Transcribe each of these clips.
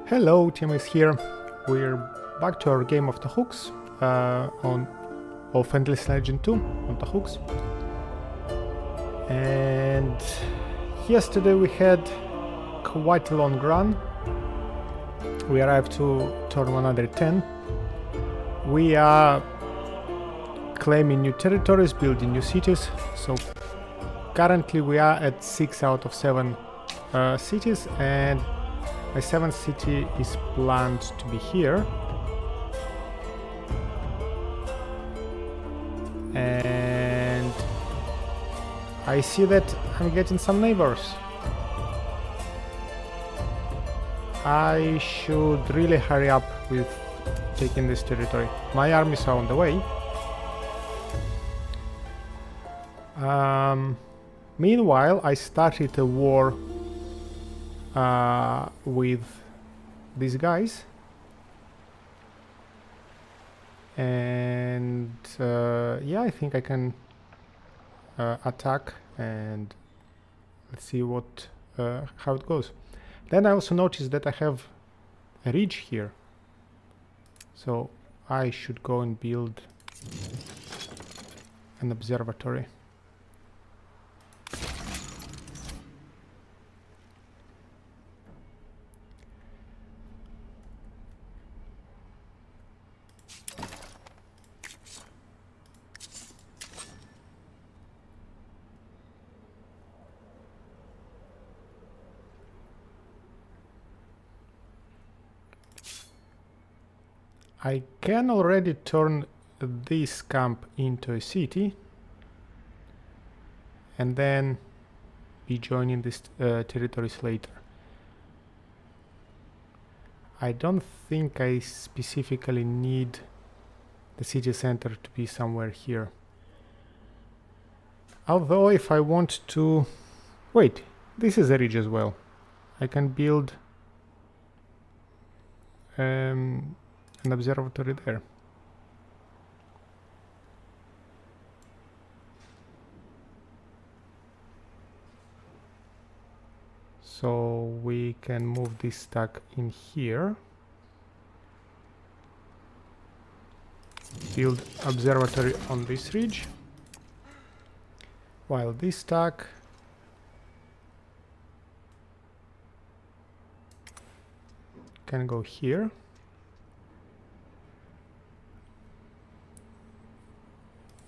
Hello, Tim is here. We're back to our game of Tahuks of Endless Legend 2 on Tahuks. And yesterday we had quite a long run. We arrived to turn 110. We are claiming new territories, building new cities. So currently we are at 6 out of 7 cities, and my 7th city is planned to be here. And I see that I'm getting some neighbors. I should really hurry up with taking this territory. My armies are on the way. Meanwhile, I started a war with these guys, and yeah, I think I can attack, and let's see what how it goes. Then I also noticed that I have a ridge here, so I should go and build an observatory. I can already turn this camp into a city and then be joining these territories later. I don't think I specifically need the city center to be somewhere here. Although if I want to... Wait, this is a ridge as well. I can build an observatory there. So we can move this stack in here. Build observatory on this ridge. While this stack can go here.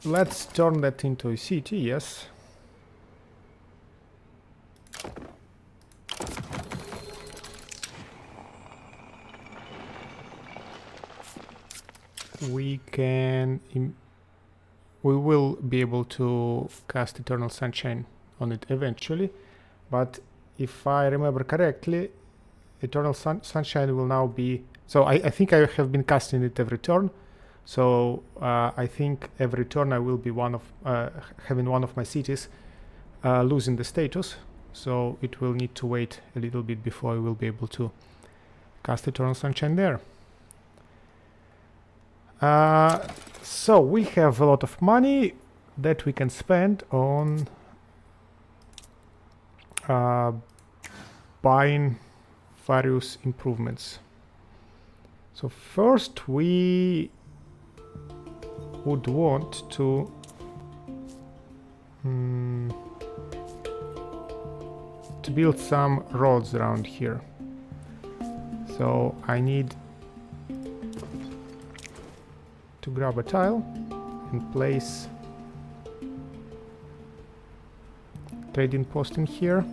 Let's turn that into a city, yes. We will be able to cast Eternal Sunshine on it eventually, but if I remember correctly, Eternal Sunshine will now be... So I think I have been casting it every turn. So I think every turn I will be having one of my cities losing the status. So it will need to wait a little bit before I will be able to cast Eternal Sunshine there. So we have a lot of money that we can spend on buying various improvements. So first we would want to build some roads around here. So I need to grab a tile and place trading post in here.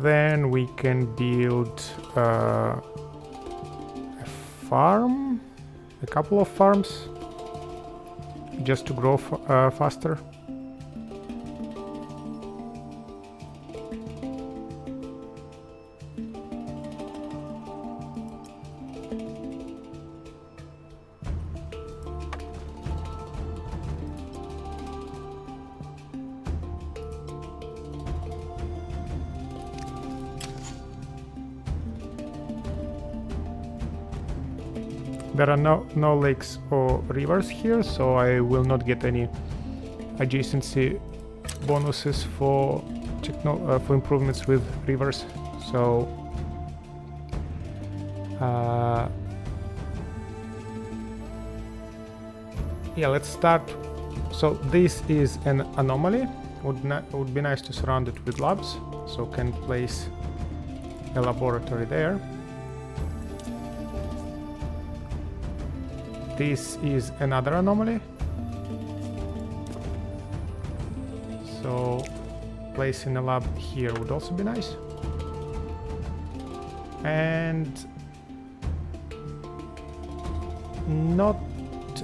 Then we can build a farm, a couple of farms, just to grow faster. There are no lakes or rivers here, so I will not get any adjacency bonuses for improvements with rivers. So yeah, let's start. So this is an anomaly. Would be nice to surround it with labs, so can place a laboratory there. This is another anomaly, so placing a lab here would also be nice. And not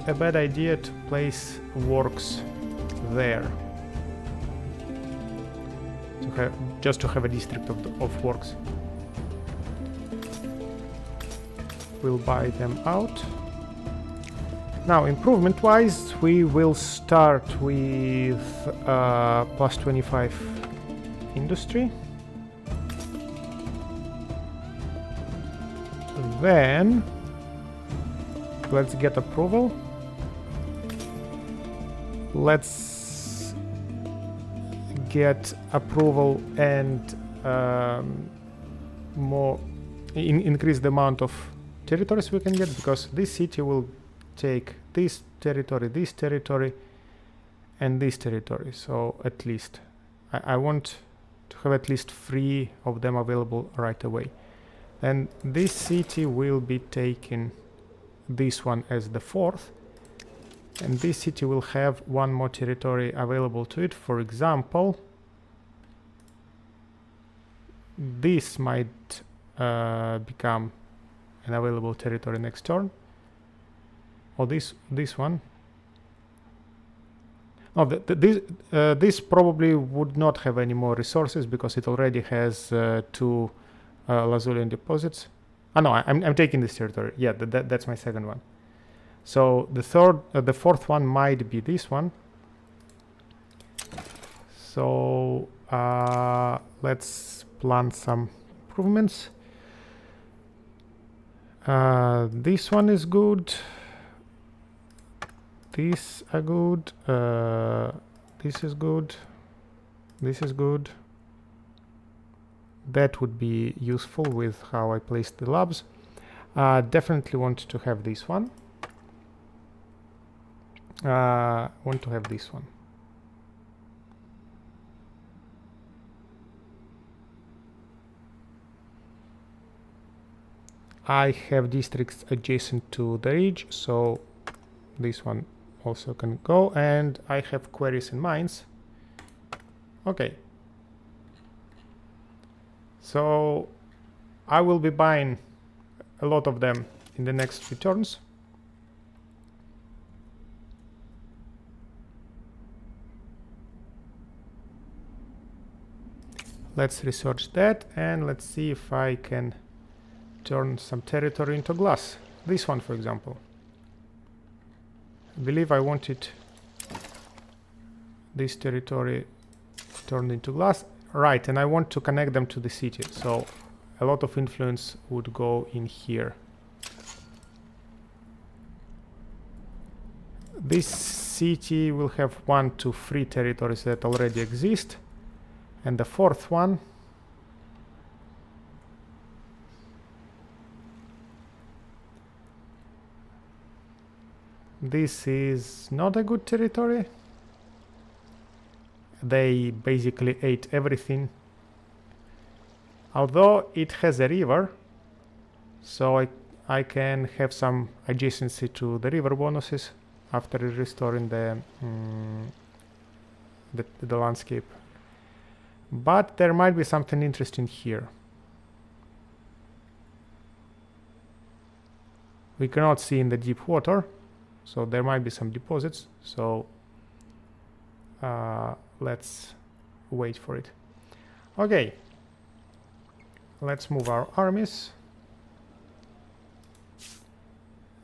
a bad idea to place works there, just to have a district of works. We'll buy them out. Now, improvement wise, we will start with plus 25 industry. Then let's get approval. Let's get approval and increase the amount of territories we can get, because this city will take this territory, and this territory. So at least I want to have at least 3 of them available right away. And this city will be taking this one as the 4th, and this city will have 1 more territory available to it. For example, this might become an available territory next turn, or this one. No, this probably would not have any more resources because it already has 2 Lazulian deposits. No, I'm taking this territory. Yeah, that's my second one. So the 4th one might be this one. So let's plan some improvements. This one is good. These are good. This is good. This is good. That would be useful with how I placed the labs. Definitely want to have this one. Want to have this one. I have districts adjacent to the ridge, so this one also can go, and I have quarries and mines. Okay. So I will be buying a lot of them in the next few turns. Let's research that, and let's see if I can turn some territory into glass. This one, for example. I believe I wanted this territory turned into glass. Right, and I want to connect them to the city, so a lot of influence would go in here. This city will have 1 to 3 territories that already exist, and the 4th one this is not a good territory. They basically ate everything, although it has a river, so I can have some adjacency to the river bonuses after restoring the landscape. But there might be something interesting here. We cannot see in the deep water, so there might be some deposits. So let's wait for it. Okay, let's move our armies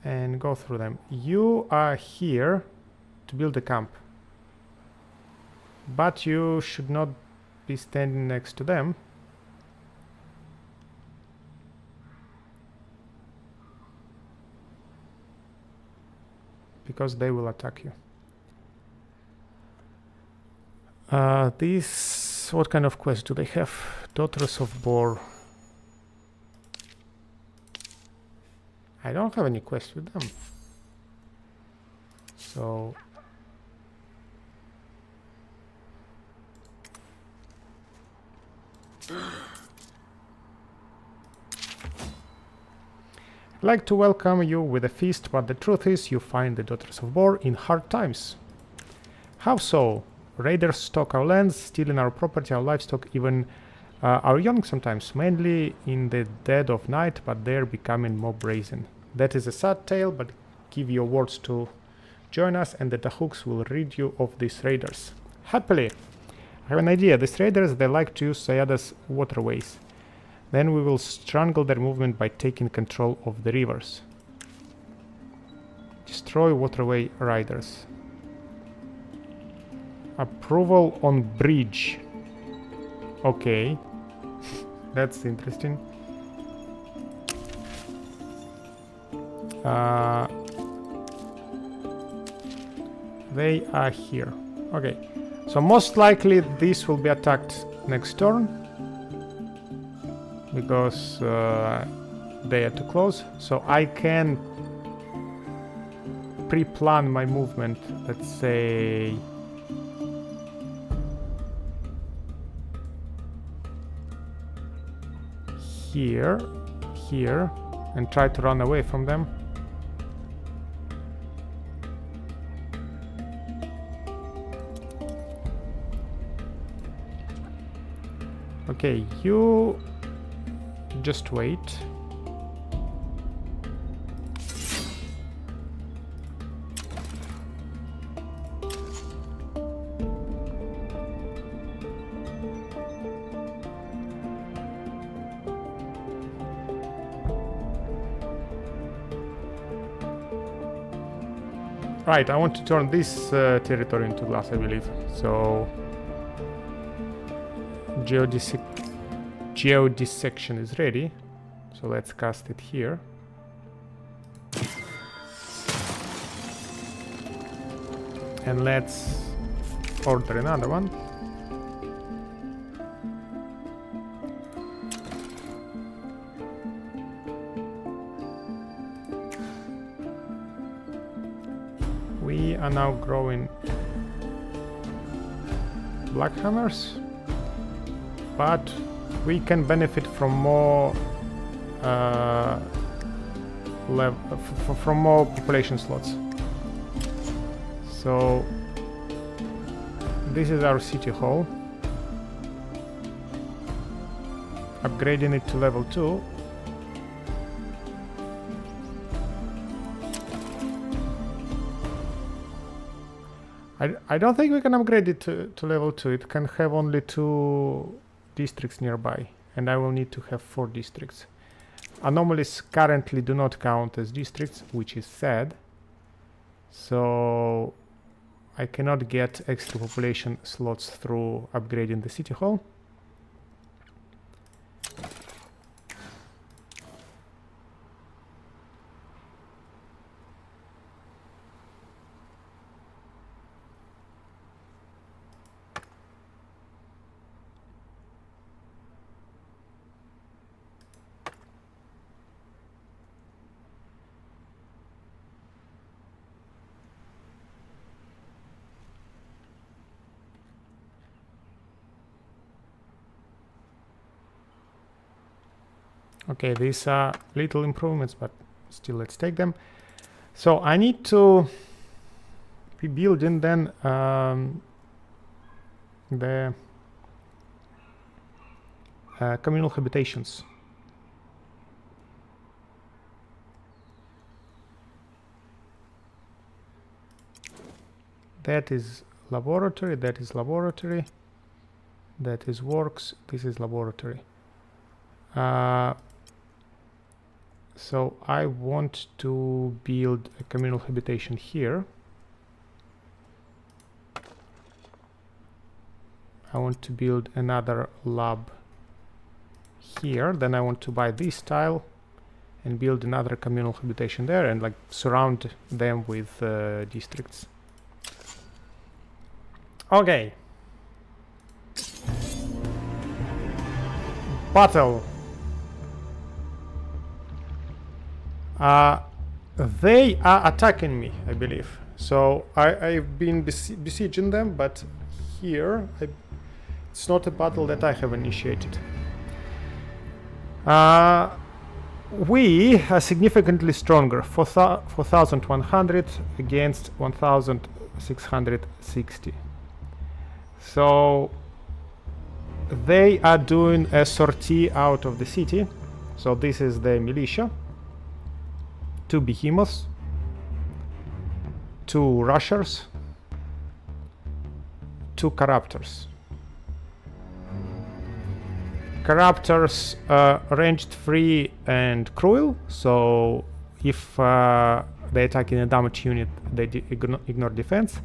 and go through them. You are here to build a camp, but you should not be standing next to them. Because they will attack you. These, what kind of quest do they have? Daughters of Bor. I don't have any quest with them. So I'd like to welcome you with a feast, but the truth is you find the Daughters of Bor in hard times. How so? Raiders stalk our lands, stealing our property, our livestock, even our young sometimes, mainly in the dead of night, but they're becoming more brazen. That is a sad tale, but give your words to join us and the Tahuks will rid you of these raiders. Happily! I have an idea. These raiders, they like to use Sayada's waterways. Then we will strangle their movement by taking control of the rivers. Destroy waterway riders. Approval on bridge. Okay. That's interesting. They are here. Okay. So most likely this will be attacked next turn. Because they are too close. So I can pre-plan my movement. Let's say... here, and try to run away from them. Okay, you just wait. Right, I want to turn this territory into glass, I believe. So geodissection is ready. So let's cast it here. And let's order another one. We are now growing black hammers, but we can benefit from more from more population slots. So this is our city hall. Upgrading it to level 2. I don't think we can upgrade it to level 2. It can have only 2 districts nearby, and I will need to have 4 districts. Anomalies currently do not count as districts, which is sad. So I cannot get extra population slots through upgrading the city hall. Okay, these are little improvements, but still let's take them. So I need to be building then the communal habitations. That is laboratory, that is laboratory, that is works, this is laboratory. So I want to build a communal habitation here. I want to build another lab here. Then I want to buy this tile and build another communal habitation there and like surround them with districts. Okay. Battle. They are attacking me, I believe. So I've been besieging them, but here it's not a battle that I have initiated. We are significantly stronger, 4,100 against 1,660. So they are doing a sortie out of the city. So this is the militia. 2 behemoths, 2 rushers, 2 corruptors. Corruptors ranged 3 and cruel, so if they attack in a damage unit, they ignore defense.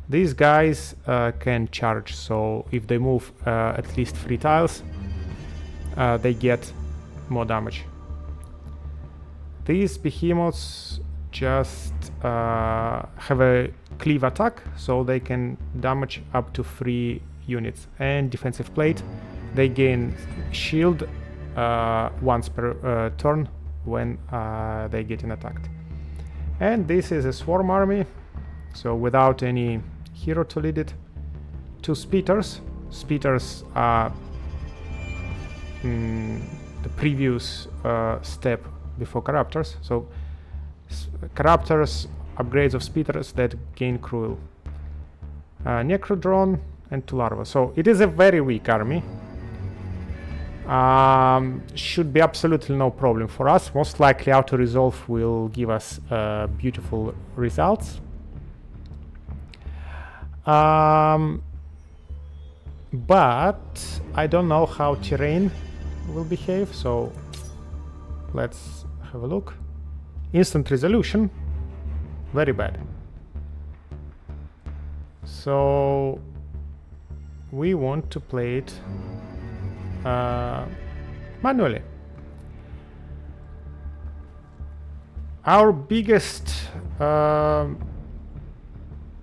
These guys can charge, so if they move at least 3 tiles, they get more damage. These behemoths just have a cleave attack, so they can damage up to 3 units. And defensive plate, they gain shield once per turn when they get attacked. And this is a swarm army, so without any hero to lead it. 2 speeders. Speeders are the previous step before corruptors. So corruptors, upgrades of speeders that gain cruel. Necrodrone and 2 larvae. So it is a very weak army. Should be absolutely no problem for us. Most likely auto resolve will give us beautiful results. But I don't know how terrain will behave, so let's have a look. Instant resolution, very bad. So we want to play it manually. Our biggest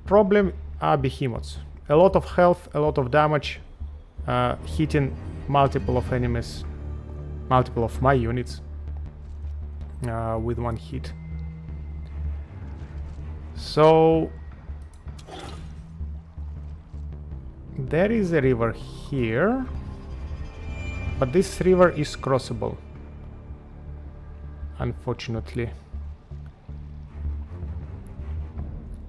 problem are behemoths. A lot of health, a lot of damage, hitting multiple of enemies, multiple of my units with 1 hit. So there is a river here, but this river is crossable, unfortunately.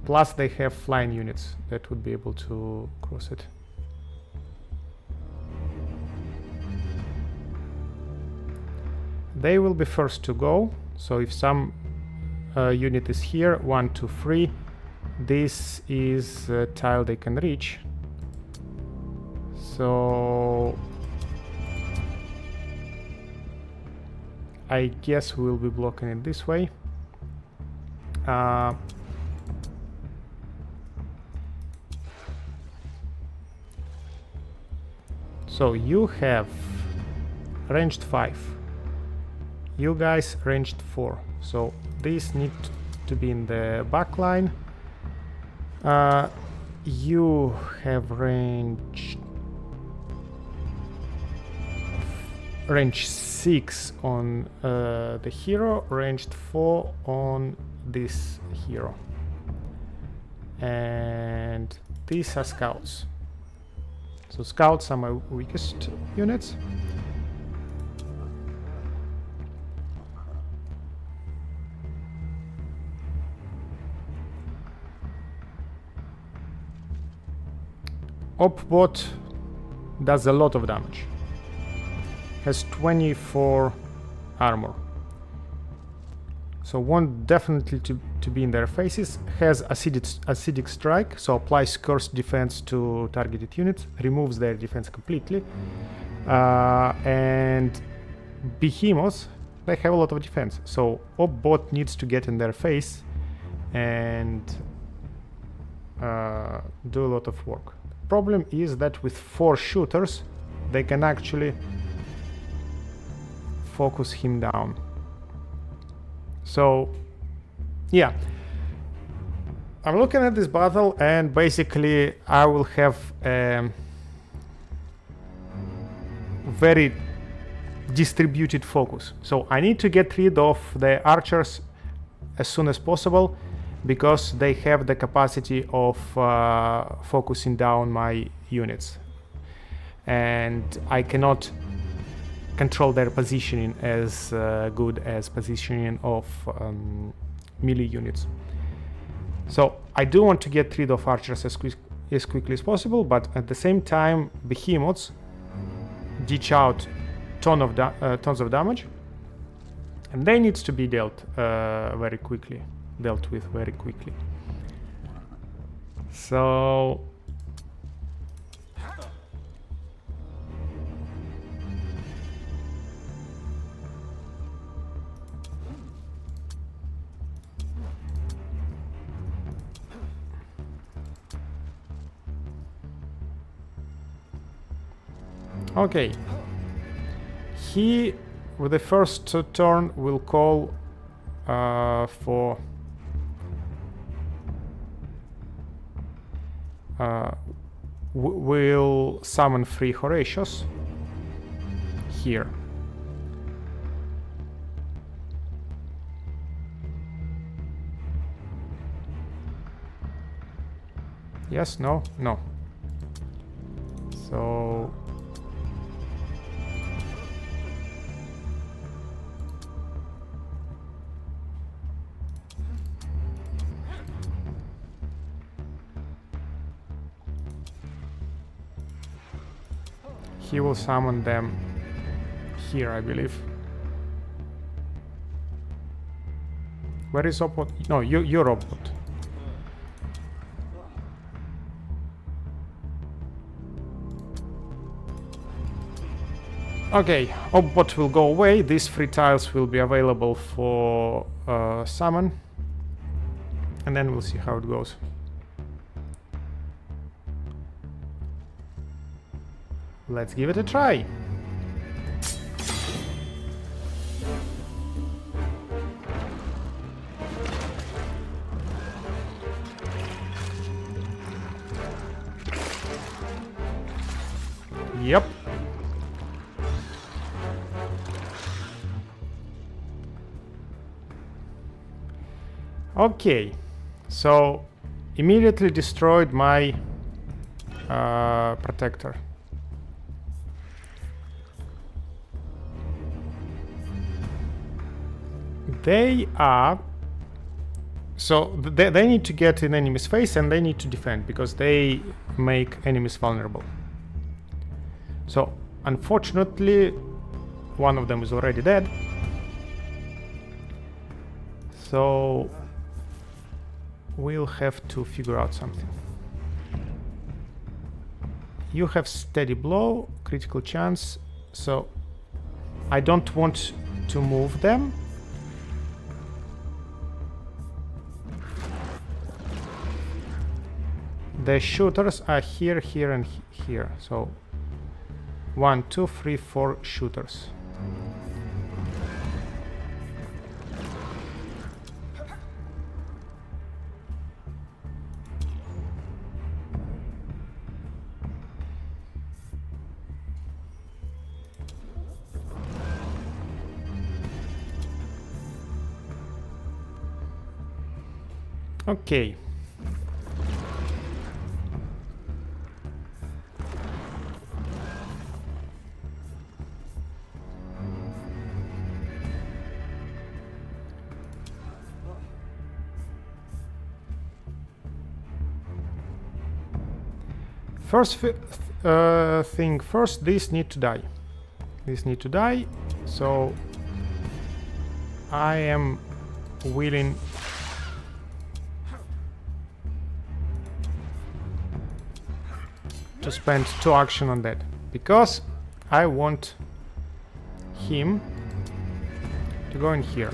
Plus they have flying units that would be able to cross it. They will be first to go, so if some unit is here, 1, 2, 3, this is a tile they can reach. So I guess we'll be blocking it this way. So you have ranged 5. You guys ranged 4. So these need to be in the back line. You have range 6 on the hero, ranged 4 on this hero. And these are scouts. So scouts are my weakest units. Op-bot does a lot of damage. Has 24 armor. So want definitely to be in their faces. Has acidic strike, so applies cursed defense to targeted units, removes their defense completely. And behemoths, they have a lot of defense. So op-bot needs to get in their face and do a lot of work. Problem is that with 4 shooters, they can actually focus him down. So yeah, I'm looking at this battle, and basically I will have a very distributed focus. So I need to get rid of the archers as soon as possible, because they have the capacity of focusing down my units, and I cannot control their positioning as good as positioning of melee units. So I do want to get rid of archers as quickly as possible, but at the same time behemoths dish out tons of damage, and they need to be dealt with very quickly. So okay, he with the first turn will call for will summon 3 Horatius here. Yes, no, no. So he will summon them here, I believe. Where is Opot? No, you're Opot. Okay, Opot will go away. These 3 tiles will be available for summon, and then we'll see how it goes. Let's give it a try. Yep. Okay, so immediately destroyed my protector. They are... So they need to get in enemy's face, and they need to defend, because they make enemies vulnerable. So unfortunately, one of them is already dead. So we'll have to figure out something. You have steady blow, critical chance, so I don't want to move them. The shooters are here, here, and here. So 1, 2, 3, 4 shooters. Okay. First thing first, these need to die. These need to die, so I am willing to spend 2 action on that, because I want him to go in here.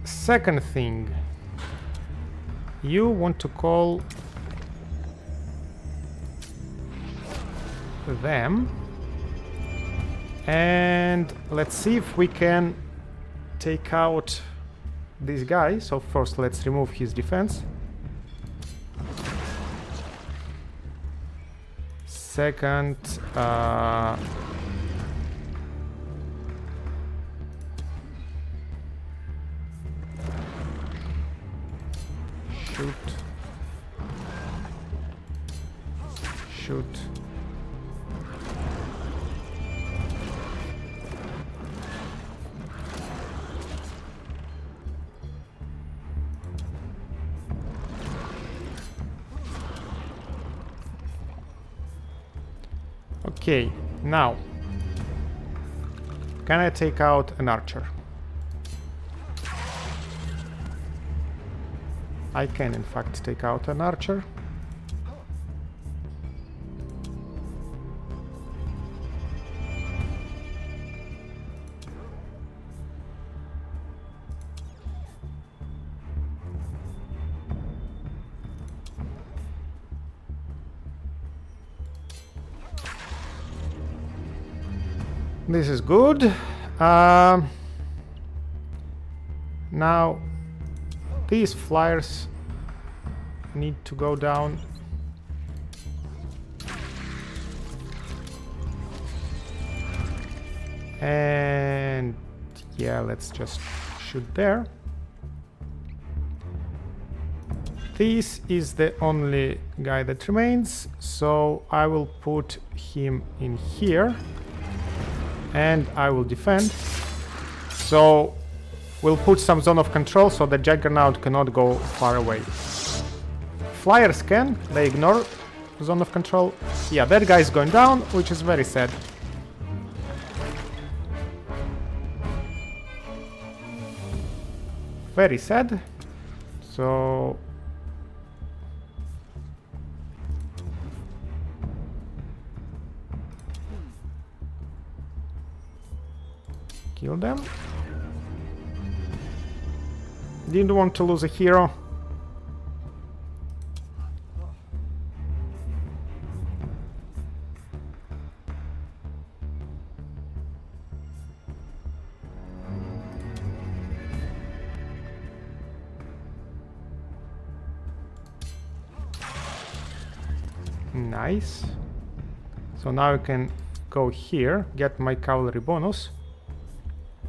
Second thing, you want to call them, and let's see if we can take out this guy. So first let's remove his defense. Second, shoot. Shoot. Okay, now, can I take out an archer? I can, in fact, take out an archer. This is good. Now, these flyers need to go down. And yeah, let's just shoot there. This is the only guy that remains, so I will put him in here. And I will defend. So we'll put some zone of control so the Juggernaut cannot go far away. Flyers can, they ignore zone of control. Yeah, that guy is going down, which is very sad. Very sad. So kill them. Didn't want to lose a hero. Nice. So now I can go here, get my cavalry bonus.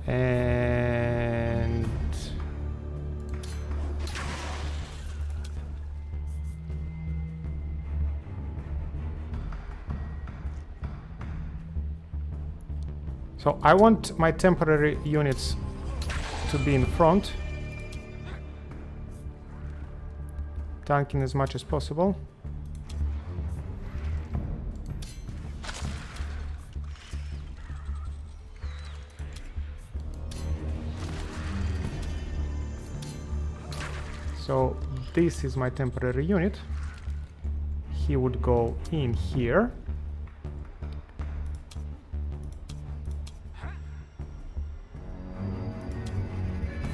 And so I want my temporary units to be in front, tanking as much as possible. So this is my temporary unit. He would go in here.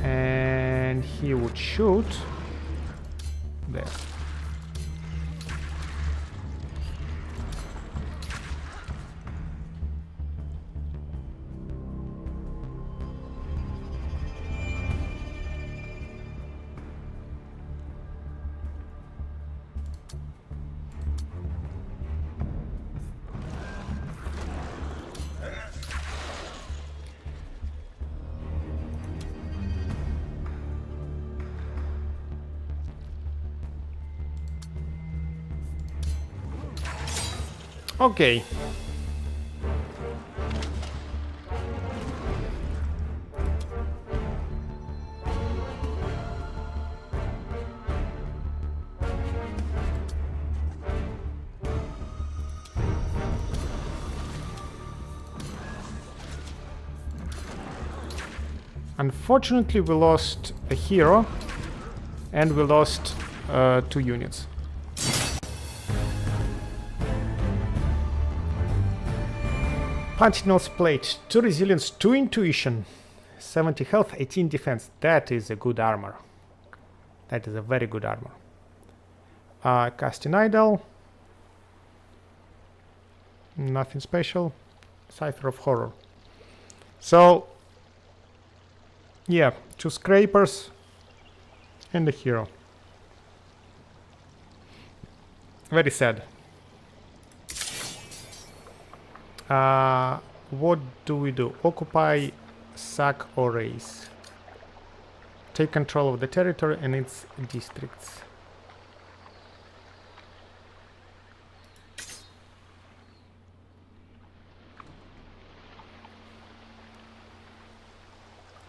And he would shoot there. Okay. Unfortunately, we lost a hero and we lost 2 units. Pantinel's plate, 2 resilience, 2 intuition, 70 health, 18 defense. That is a good armor. That is a very good armor. Casting Idol. Nothing special. Cipher of Horror. So, yeah, 2 scrapers and a hero. Very sad. What do we do? Occupy, sack, or raise? Take control of the territory and its districts.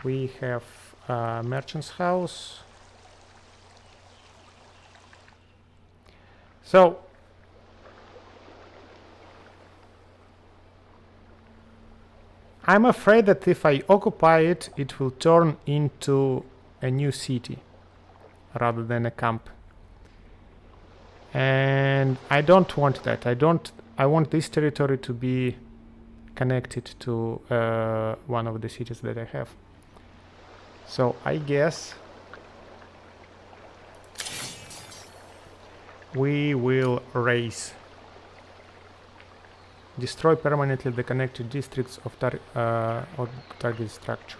We have a merchant's house. So I'm afraid that if I occupy it, it will turn into a new city rather than a camp. And I don't want that. I want this territory to be connected to one of the cities that I have. So I guess we will raise. Destroy permanently the connected districts of target structure.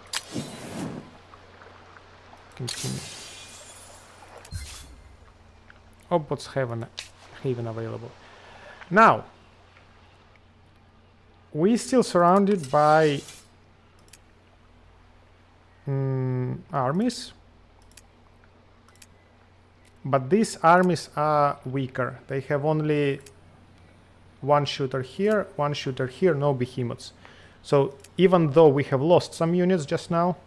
Continue. Obbots haven available. Now, we're still surrounded by armies, but these armies are weaker. They have only one shooter here, no behemoths. So even though we have lost some units just now,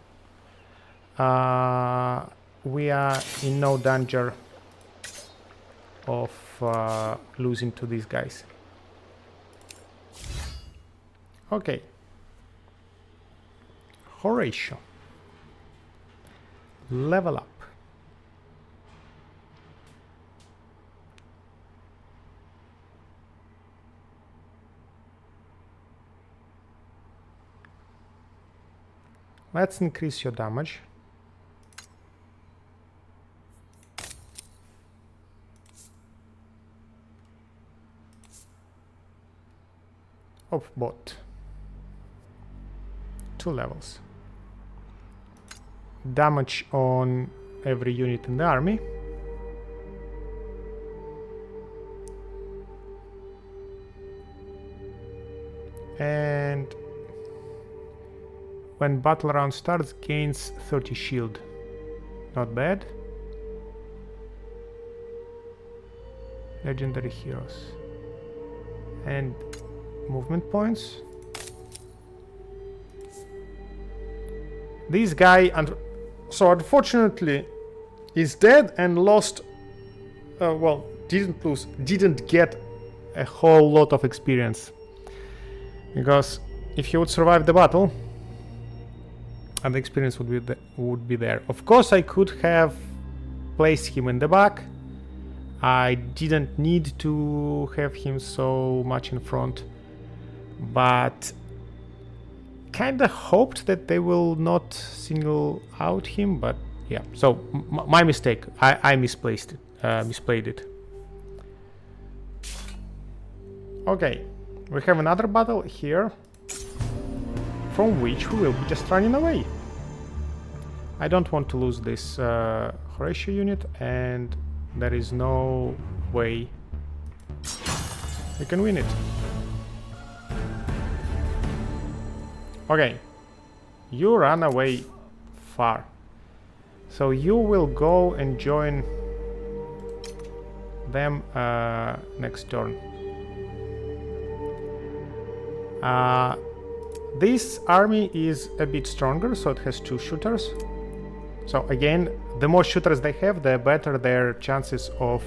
we are in no danger of losing to these guys. Okay. Horatio. Level up. Let's increase your damage. Of bot. 2 levels. Damage on every unit in the army. And when battle round starts, gains 30 shield. Not bad. Legendary heroes. And movement points. This guy, so unfortunately, is dead and lost. Well, didn't get a whole lot of experience. Because if he would survive the battle, and the experience would be there. Of course, I could have placed him in the back. I didn't need to have him so much in front, but kinda hoped that they will not single out him. But yeah, so my mistake. I misplayed it. Okay, we have another battle here, from which we will be just running away. I don't want to lose this Horatio unit, and there is no way we can win it. Okay, you run away far, so you will go and join them next turn. This army is a bit stronger, so it has 2 shooters. So again, the more shooters they have, the better their chances of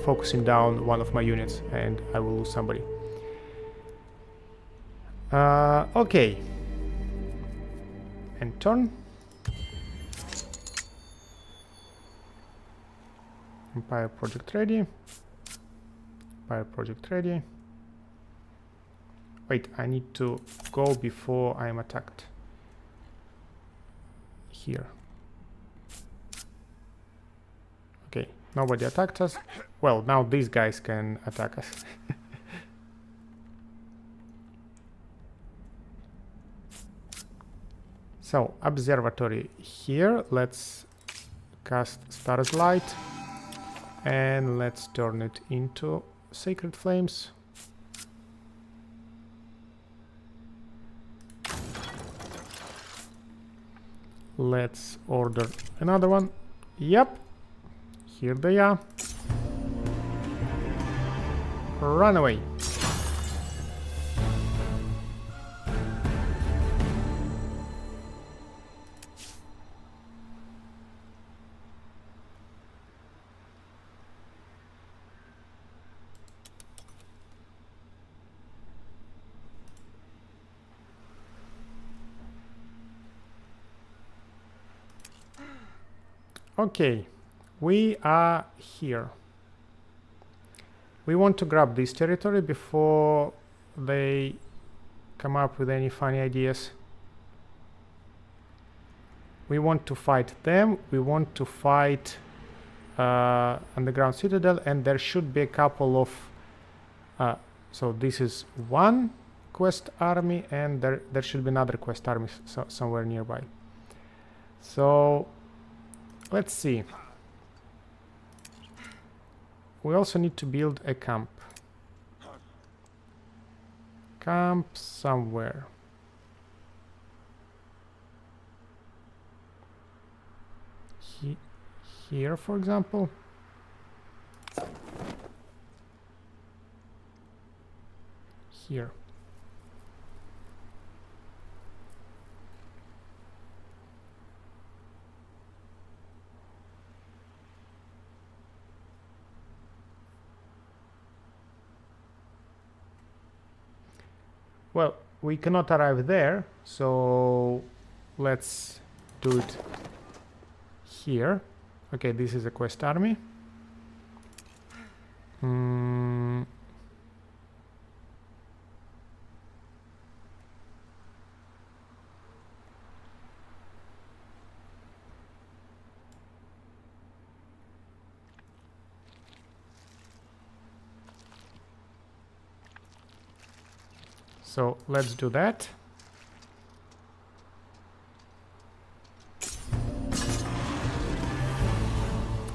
focusing down one of my units, and I will lose somebody. Okay. And turn. Empire project ready. Empire project ready. Wait, I need to go before I am attacked. Here. Okay, nobody attacked us. Well, now these guys can attack us. So, observatory here. Let's cast Star's Light. And let's turn it into Sacred Flames. Let's order another one. Yep, here they are. Run away. Okay, we are here. We want to grab this territory before they come up with any funny ideas. We want to fight them. We want to fight underground citadel, and there should be a couple of so this is one quest army, and there should be another quest army somewhere nearby. So let's see. We also need to build a camp. Camp somewhere. Here, for example. Here. Well, we cannot arrive there, so let's do it here. Okay, this is a quest army. So let's do that.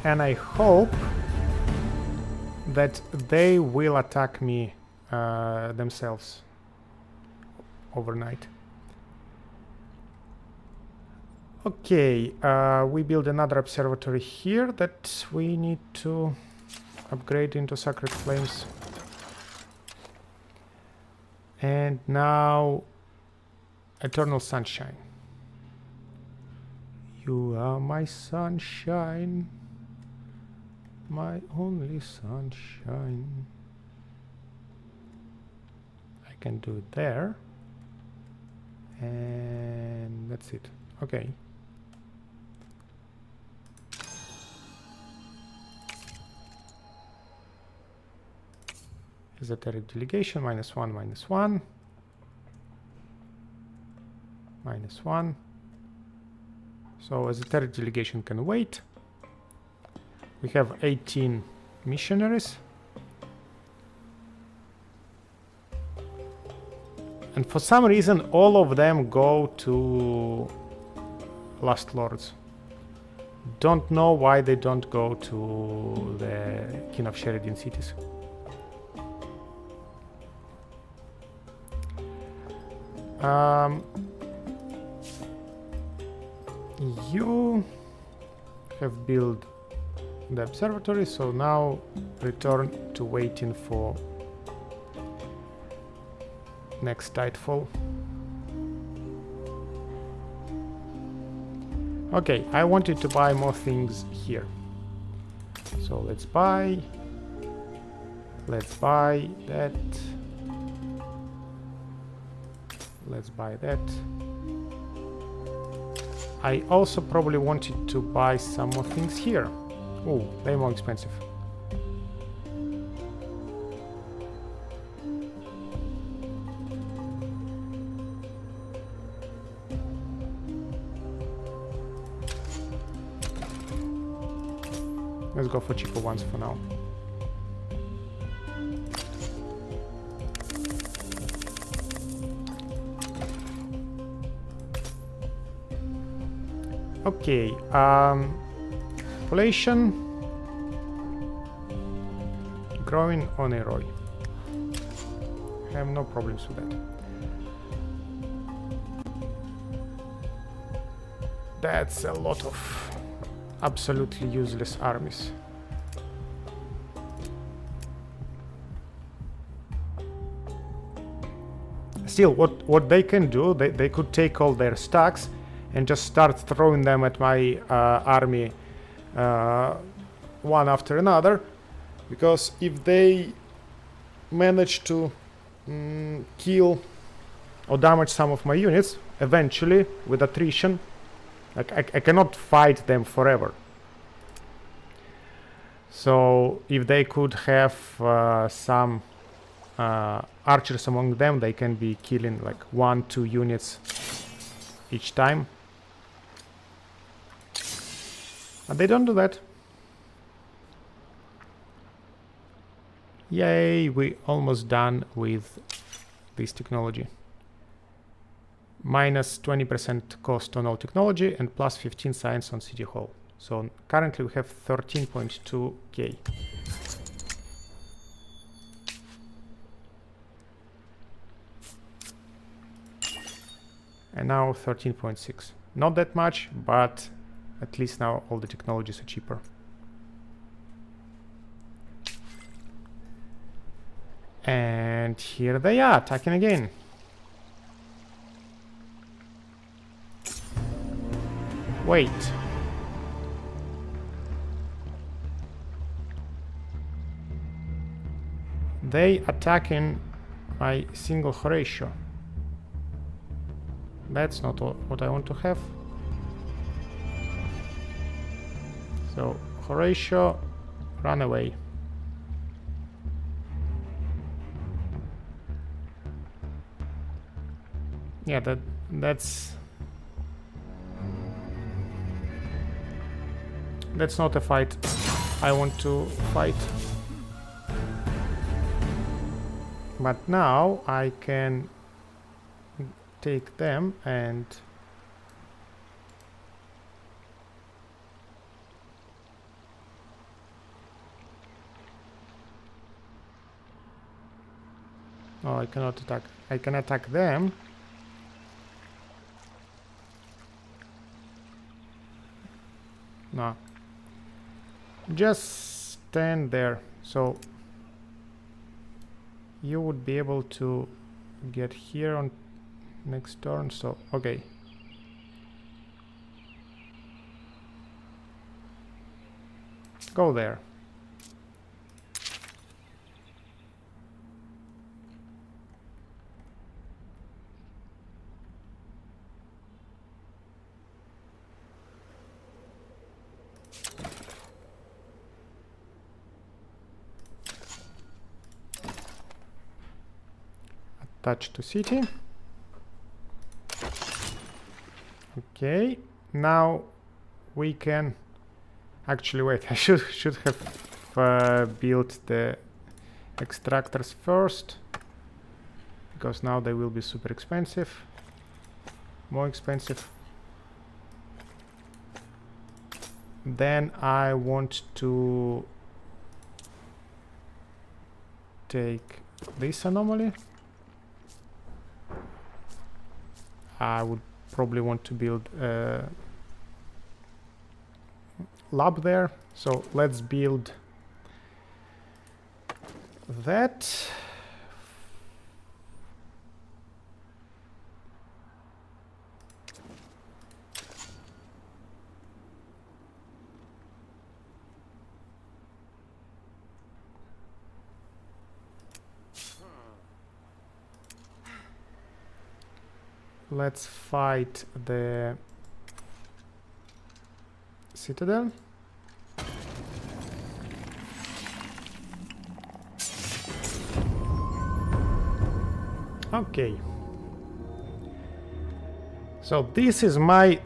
And I hope that they will attack me themselves overnight. Okay, we build another observatory here that we need to upgrade into Sacred Flames. And now Eternal Sunshine. You are my sunshine, my only sunshine. I can do it there. And that's it. Okay. Esoteric delegation, -1, -1. -1. So esoteric delegation can wait. We have 18 missionaries. And for some reason, all of them go to Last Lords. Don't know why they don't go to the King of Sheridan cities. You have built the observatory, so now return to waiting for next Tidefall. Okay, I wanted to buy more things here. So let's buy that. Let's buy that. I also probably wanted to buy some more things here. Oh, they're more expensive. Let's go for cheaper ones for now. Okay, population growing on a roy. I have no problems with that. That's a lot of absolutely useless armies. Still, what they can do, they could take all their stacks and just start throwing them at my army one after another, because if they manage to kill or damage some of my units, eventually with attrition, like I cannot fight them forever. So if they could have some archers among them, they can be killing like 1-2 units each time. But they don't do that. Yay, we almost done with this technology. Minus 20% cost on all technology and plus 15 science on city hall. So currently we have 13.2k. And now 13.6. Not that much, but at least now all the technologies are cheaper. And here they are, attacking again. Wait. They attacking my single Horatio. That's not what I want to have. So, Horatio, run away. Yeah, that's not a fight I want to fight. But now I can take them and oh, I cannot attack. I can attack them. No. Just stand there. So you would be able to get here on next turn. So, okay. Go there. Attach to city. Okay, now we can actually wait. I should have built the extractors first, because now they will be super expensive, more expensive. Then I want to take this anomaly. I would probably want to build a lab there. So let's build that. Let's fight the citadel. Okay. So this is my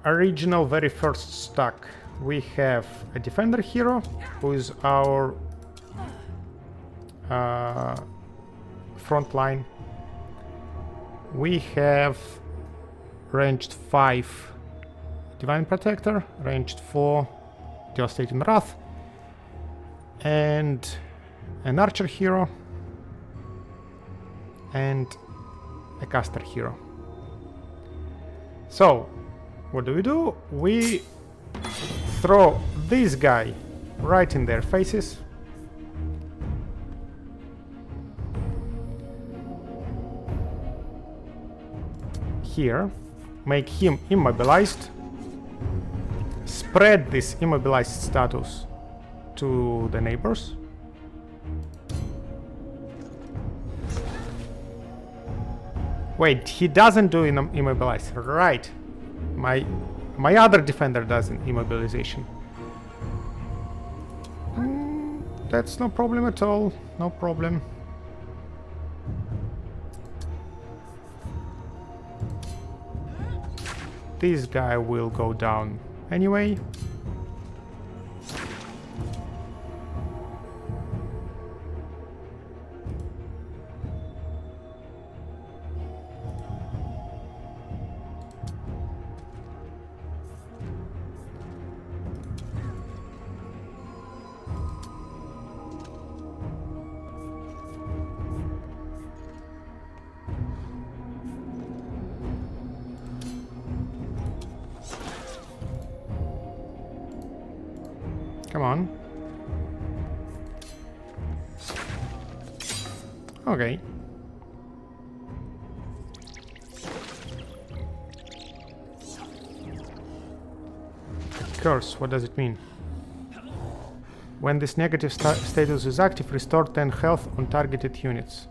original very first stack. We have a defender hero, who is our front line. We have ranged 5 Divine Protector, ranged 4 Devastating Wrath, and an Archer hero, and a Caster hero. So, What do? We throw this guy right in their faces. Here, make him immobilized. Spread this immobilized status to the neighbors. Wait, he doesn't do immobilize, right? My other defender does immobilization. That's no problem at all. No problem. This guy will go down anyway. Come on. Okay. Curse, what does it mean? When this negative status is active, restore 10 health on targeted units.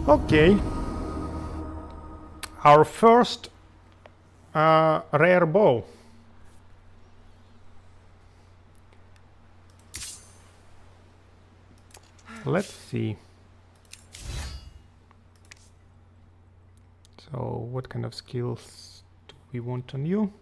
Okay. Our first rare bow. Let's see. So what kind of skills do we want on you?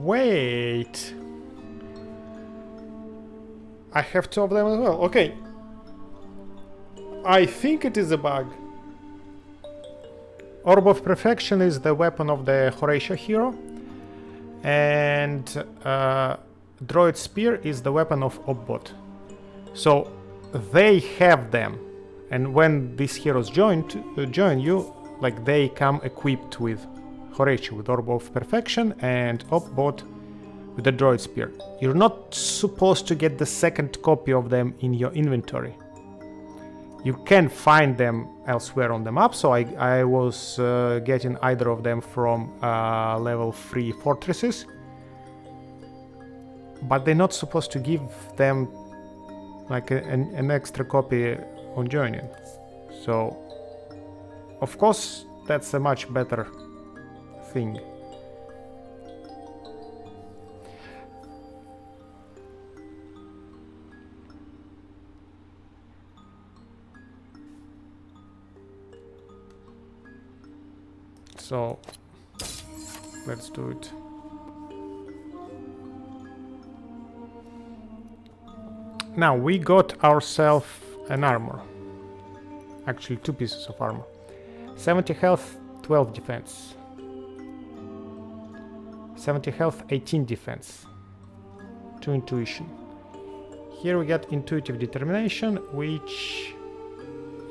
Wait. I have two of them as well. Okay. I think it is a bug. Orb of Perfection is the weapon of the Horatio hero. And Droid Spear is the weapon of Obbot. So they have them. And when these heroes join you, like they come equipped with Horatio with Orb of Perfection and Obbot with the Droid Spear. You're not supposed to get the second copy of them in your inventory. You can find them elsewhere on the map, so I was getting either of them from level 3 fortresses. But they're not supposed to give them like an extra copy on joining. So, of course, that's a much better thing. So, let's do it. Now we got ourselves an armor. Actually, 2 pieces of armor. 70 health, 12 defense. 70 health, 18 defense. 2 intuition. Here we get intuitive determination, which,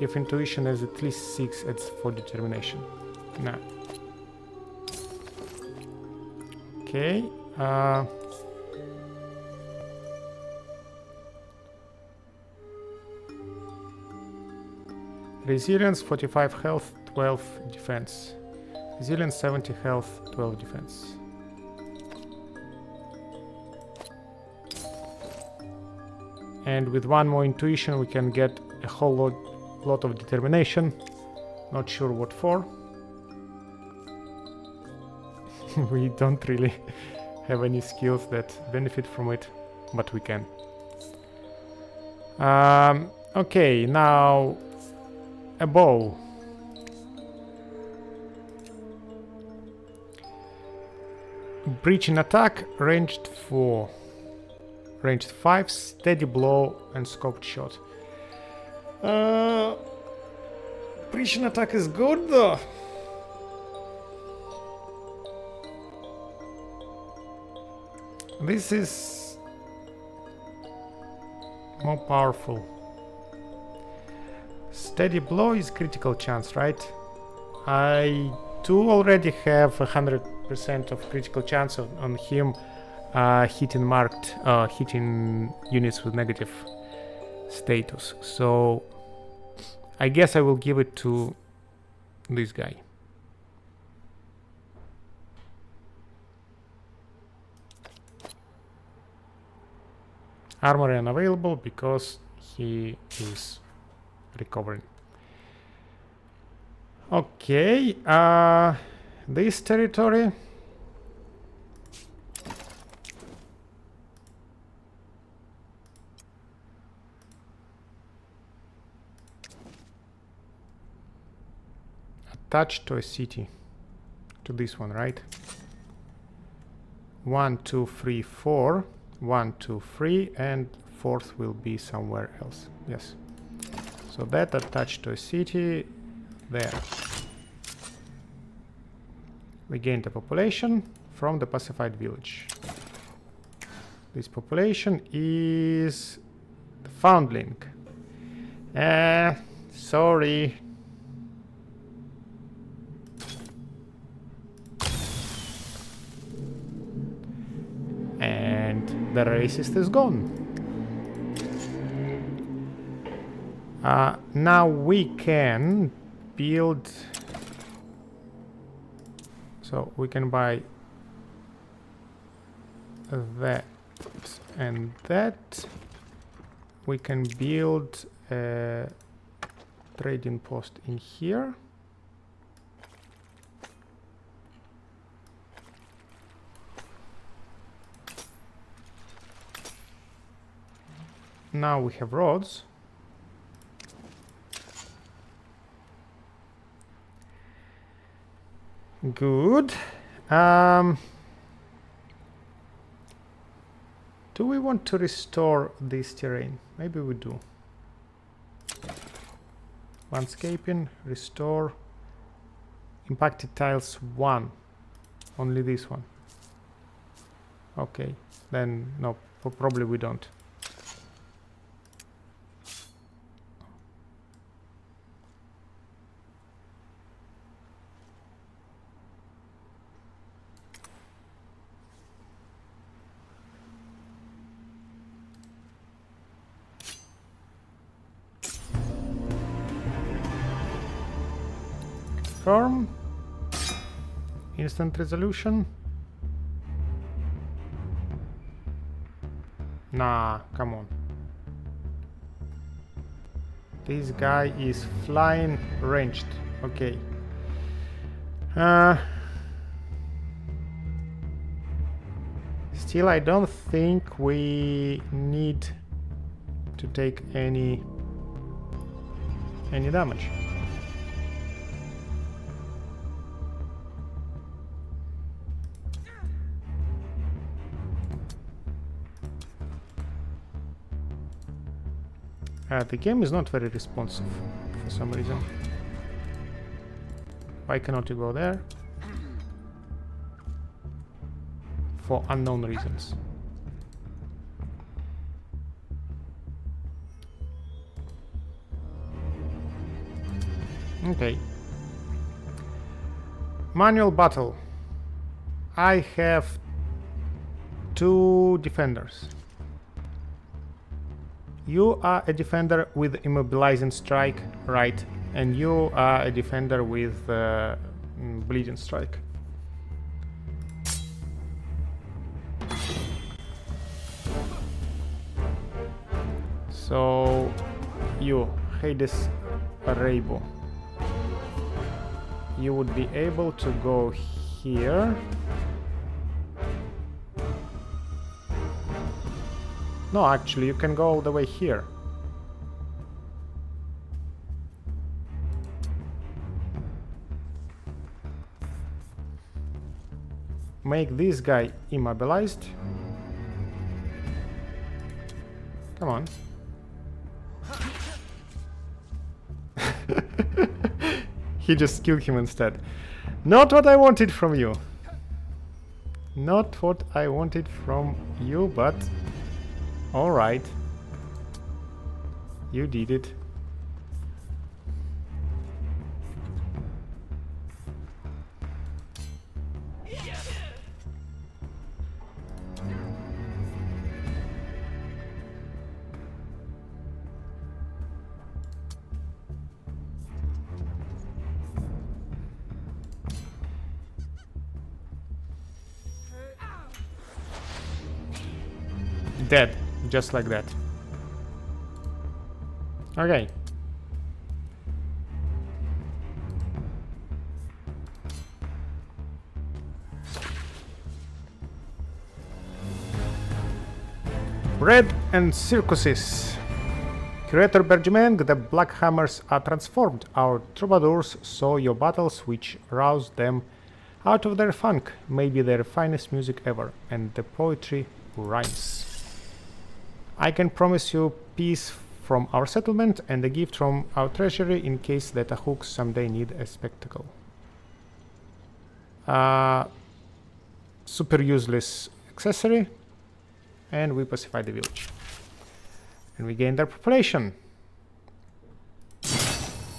if intuition has at least 6, it's for determination. Nah. Okay. Resilience 45 health, 12 defense. Resilience 70 health, 12 defense. And with 1 more intuition we can get a whole lot of determination. Not sure what for. We don't really have any skills that benefit from it, but we can. Okay, now a bow. Breaching attack, ranged 4. Ranged 5, steady blow, and scoped shot. Breaching attack is good though. This is more powerful. Steady blow is critical chance, right? I do already have 100% of critical chance on him hitting units with negative status. So I guess I will give it to this guy. Armor unavailable because he is recovering. Okay, this territory. Attached to a city. To this one, right? 1, 2, 3, 4. 1, 2, 3, and 4th will be somewhere else. Yes. So that attached to a city there. We gained a population from the pacified village. This population is the foundling. Sorry. And the racist is gone. Now we can build. So we can buy that and that. We can build a trading post in here. Now we have roads. Good. Do we want to restore this terrain? Maybe we do. Landscaping, restore. Impacted tiles 1. Only this one. Okay, then no, probably we don't. Confirm. Instant resolution. Nah, come on. This guy is flying ranged. Okay. Still, I don't think we need to take any damage. The game is not very responsive for some reason. Why cannot you go there? For unknown reasons. Okay. Manual battle. I have 2 defenders. You are a defender with immobilizing strike, right? And you are a defender with bleeding strike. So you, Hades Raibo, you would be able to go here. No, actually, you can go all the way here. Make this guy immobilized. Come on. He just killed him instead. Not what I wanted from you. Not what I wanted from you, but... Alright. You did it. Dead. Just like that. Okay. Bread and circuses. Curator Bergman, the Black Hammers are transformed. Our troubadours saw your battles, which roused them out of their funk, maybe their finest music ever, and the poetry rhymes. I can promise you peace from our settlement and a gift from our treasury in case the Tahuks someday need a spectacle. Super useless accessory. And we pacify the village. And we gained our population.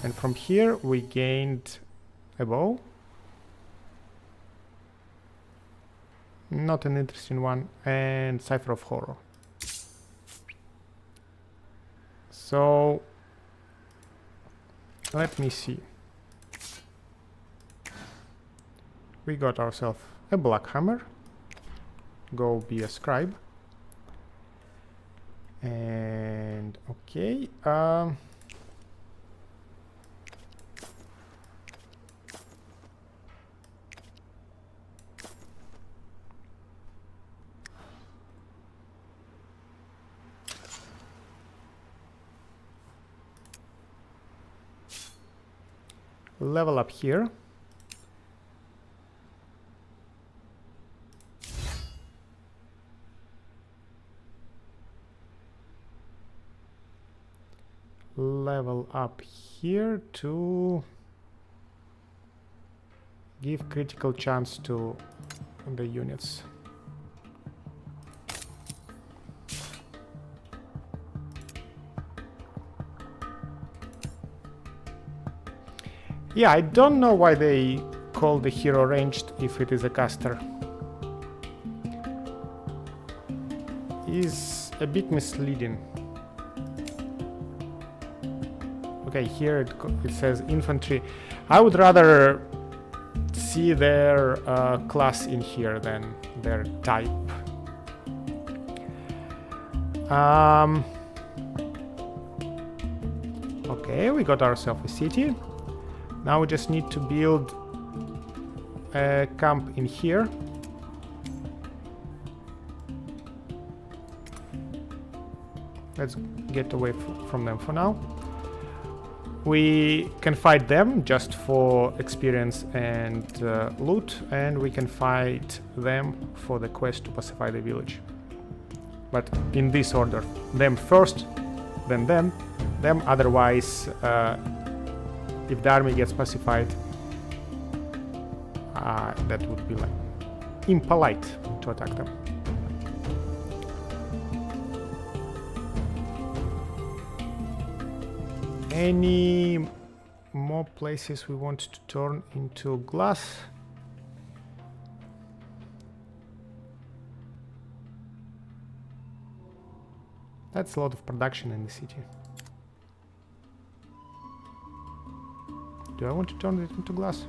And from here we gained a bow. Not an interesting one. And Cipher of Horror. So, let me see. We got ourselves a black hammer. Go be a scribe. And okay. Level up here. Level up here to give critical chance to the units. Yeah, I don't know why they call the hero ranged if it is a caster. Is a bit misleading. Okay, here it says infantry. I would rather see their class in here than their type. Okay. Okay, we got ourselves a city. Now we just need to build a camp in here. Let's get away from them for now. We can fight them just for experience and loot, and we can fight them for the quest to pacify the village. But in this order: them first, then them, otherwise if the army gets pacified, that would be like impolite to attack them. Any more places we want to turn into glass? That's a lot of production in the city. Do I want to turn it into glass?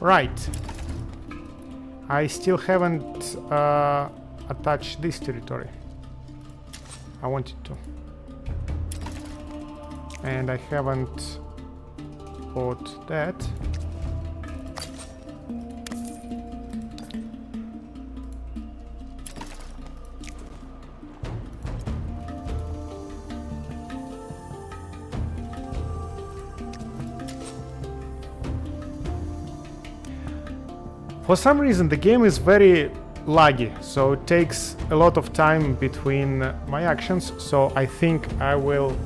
Right. I still haven't attached this territory. I wanted to. And I haven't bought that. For some reason the game is very laggy, so it takes a lot of time between my actions, so I think I will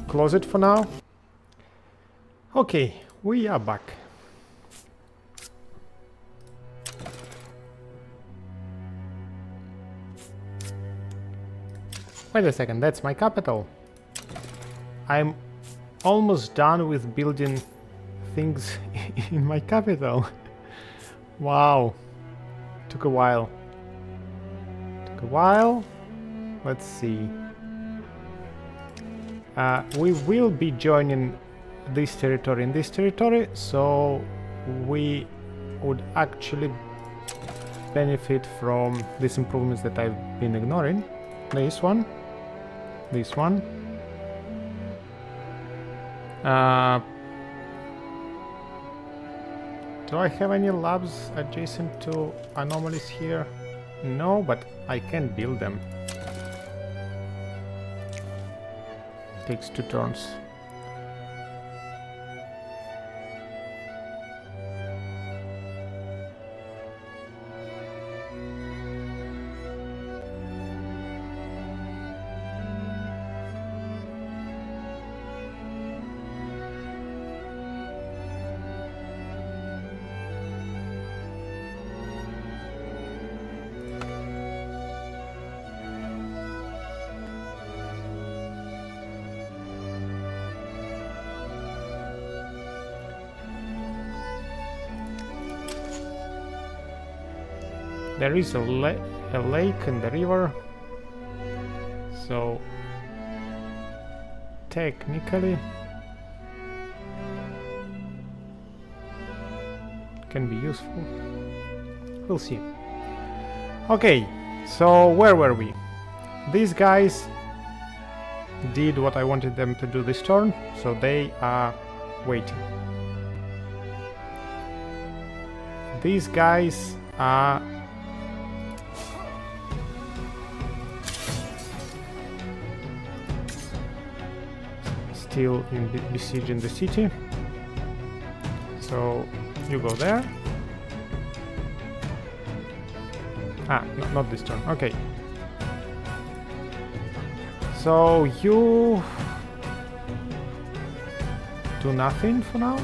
close it for now. Okay, we are back. Wait a second, that's my capital. I'm almost done with building things in my capital. Wow, took a while. Let's see. We will be joining this territory and this territory, so we would actually benefit from these improvements that I've been ignoring. This one. Do I have any labs adjacent to anomalies here? No, but I can build them. Takes 2 turns. There is a lake and the river, so technically can be useful. We'll see. Okay, so where were we? These guys did what I wanted them to do this turn, so they are waiting. These guys are still besieging the city, so you go there. Not this turn. Okay, so you do nothing for now.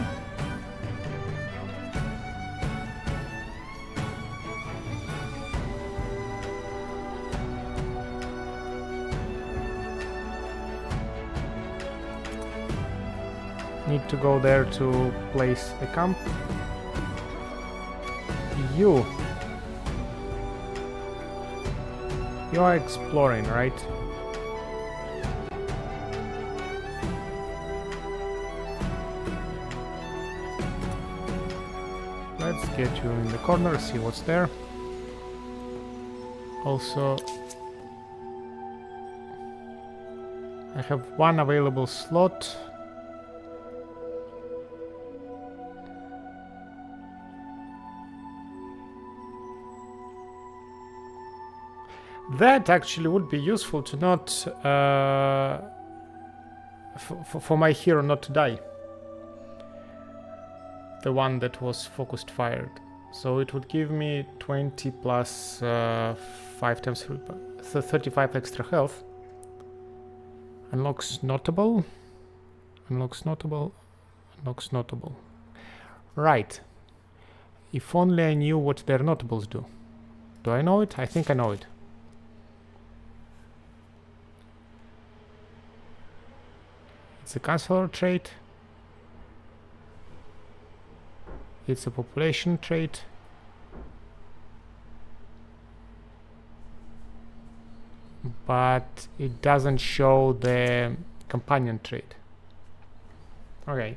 need to go there to place a camp. You are exploring, right? Let's get you in the corner, see what's there. Also, I have one available slot. That actually would be useful to not for my hero not to die. The one that was focused fired. So it would give me 20 plus 5 times 3, so 35 extra health. Unlocks notable. Unlocks notable. Unlocks notable. Right. If only I knew what their notables do. Do I know it? I think I know it. It's a counselor trait. It's a population trait. But it doesn't show the companion trait. Okay.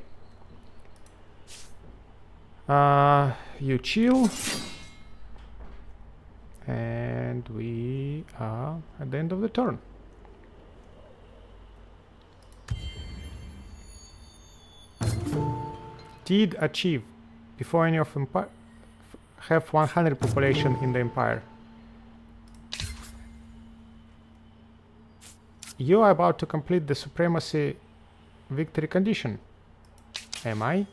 You chill. And we are at the end of the turn. Did achieve. Before any of empire have 100 population in the empire. You are about to complete the supremacy victory condition. Am I?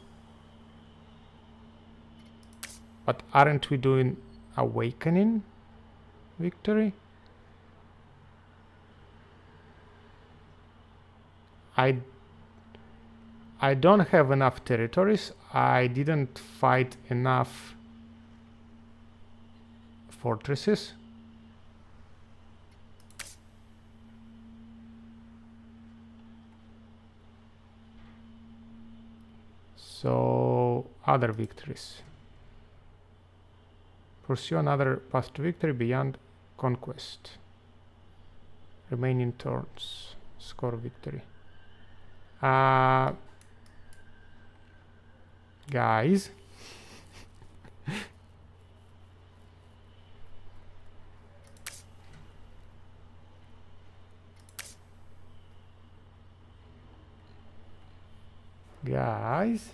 But aren't we doing awakening victory? I don't have enough territories. I didn't fight enough fortresses. So, other victories. Pursue another path to victory beyond conquest. Remaining turns. Score victory. Guys. Guys.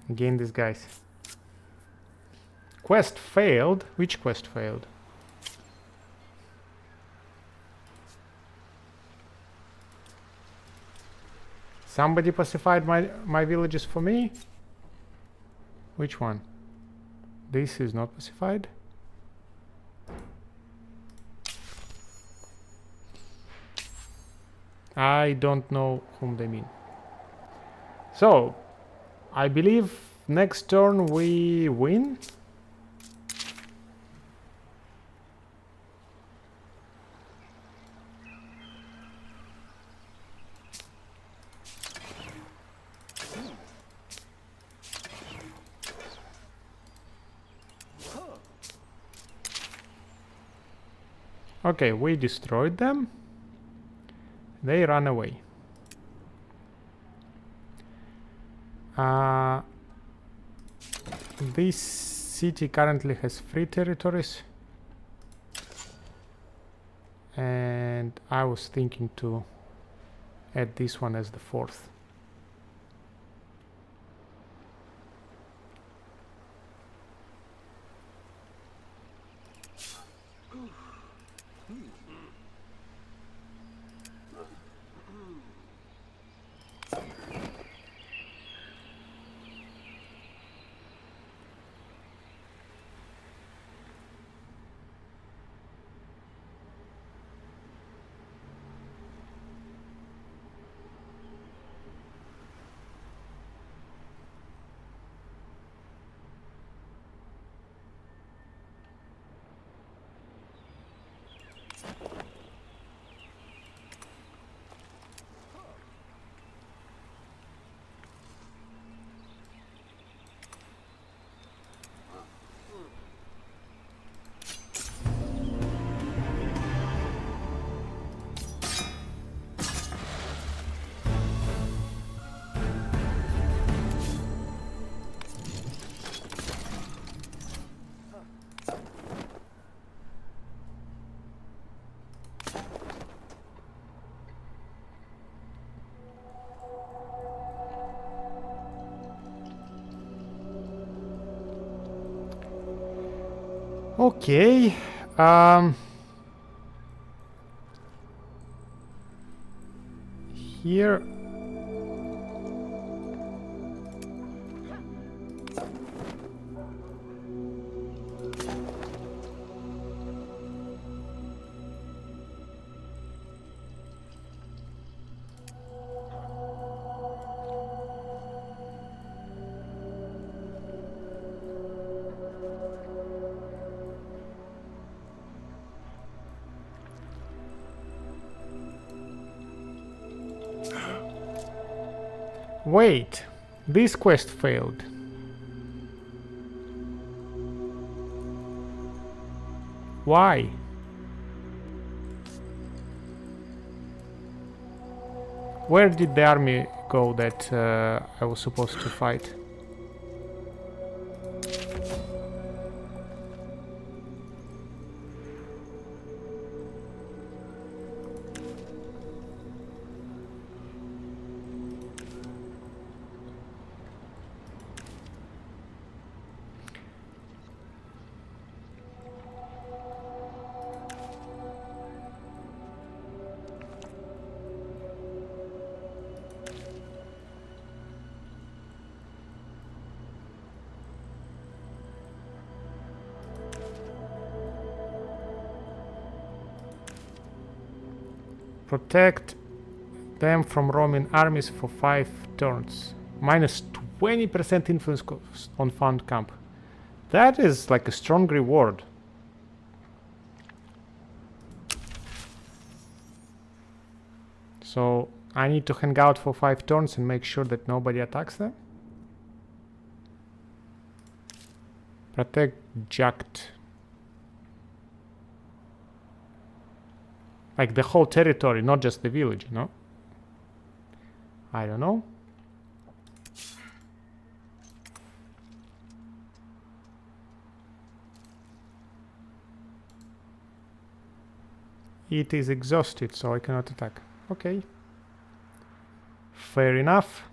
Again these guys. Quest failed. Which quest failed? Somebody pacified my villages for me? Which one? This is not pacified. I don't know whom they mean. So, I believe next turn we win. Okay, we destroyed them. They ran away. This city currently has 3 territories. And I was thinking to add this one as the 4th. Okay. Here. Wait, this quest failed. Why? Where did the army go that I was supposed to fight? Protect them from roaming armies for 5 turns. Minus 20% influence on found camp. That is like a strong reward. So I need to hang out for 5 turns and make sure that nobody attacks them. Protect Jakt. Like the whole territory, not just the village, you know? I don't know. It is exhausted, so I cannot attack. Okay. Fair enough.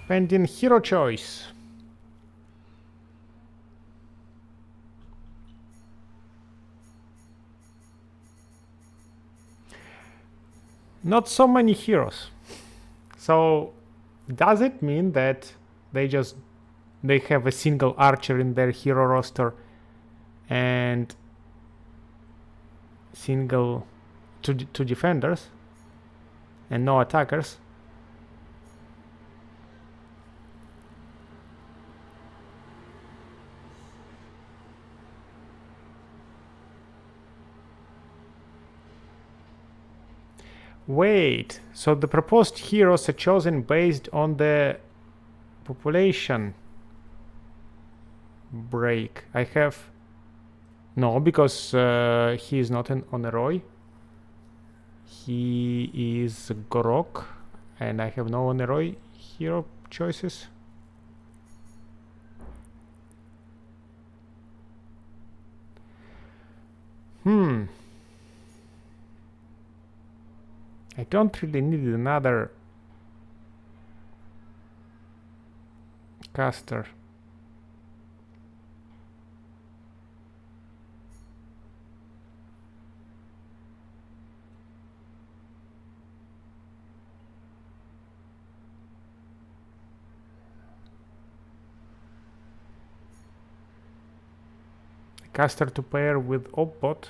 Pending hero choice. Not so many heroes. So does it mean that they have a single archer in their hero roster and single two defenders and no attackers? Wait, so the proposed heroes are chosen based on the population break. I have... No, because he is not on a Roy. He is Gorok, and I have no Oneroi hero choices. I don't really need another caster. Caster to pair with Opbot,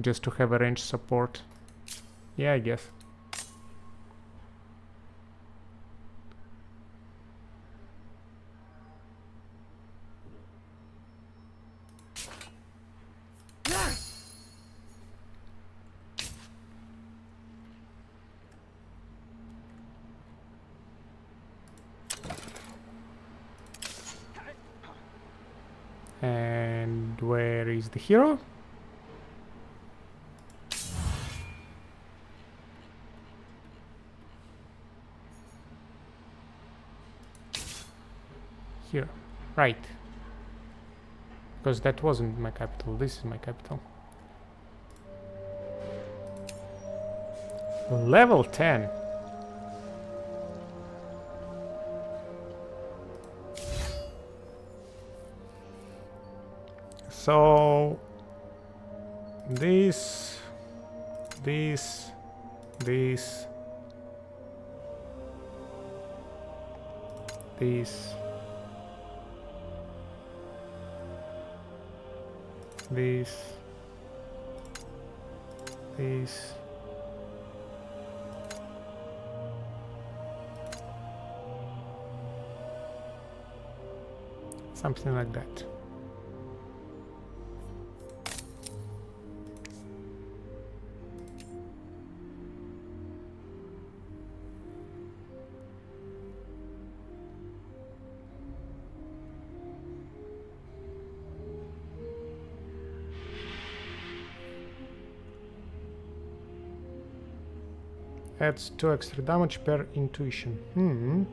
just to have a range support. Yeah, I guess. And where is the hero? here, right? Because that wasn't my capital. This is my capital. Level 10. So this, this, this, this, this, this, something like that. Adds 2 extra damage per intuition.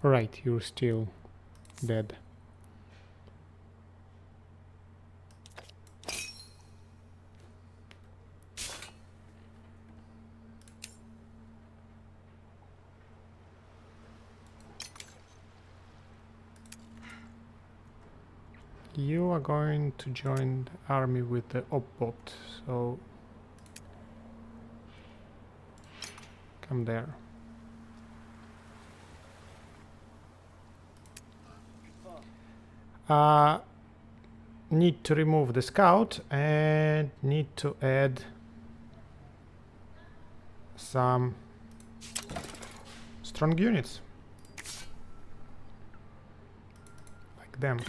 Right, you're still dead. You are going to join the army with the op-bot, so come there. Need to remove the scout and need to add some strong units like them.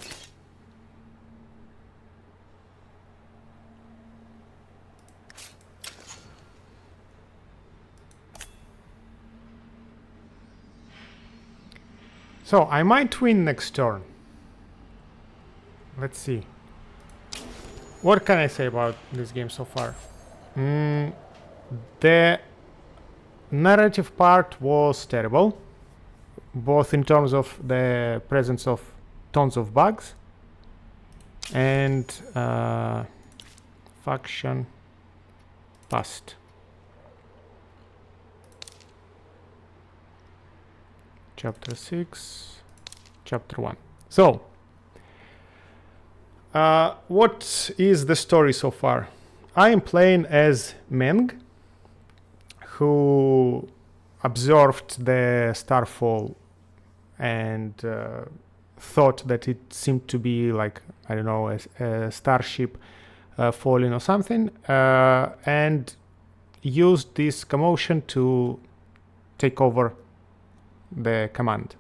So I might win next turn. Let's see. What can I say about this game so far? The narrative part was terrible, both in terms of the presence of tons of bugs and faction past. Chapter 6, Chapter 1. So, what is the story so far? I am playing as Meng, who observed the starfall and thought that it seemed to be like, I don't know, a starship falling or something, and used this commotion to take over the command.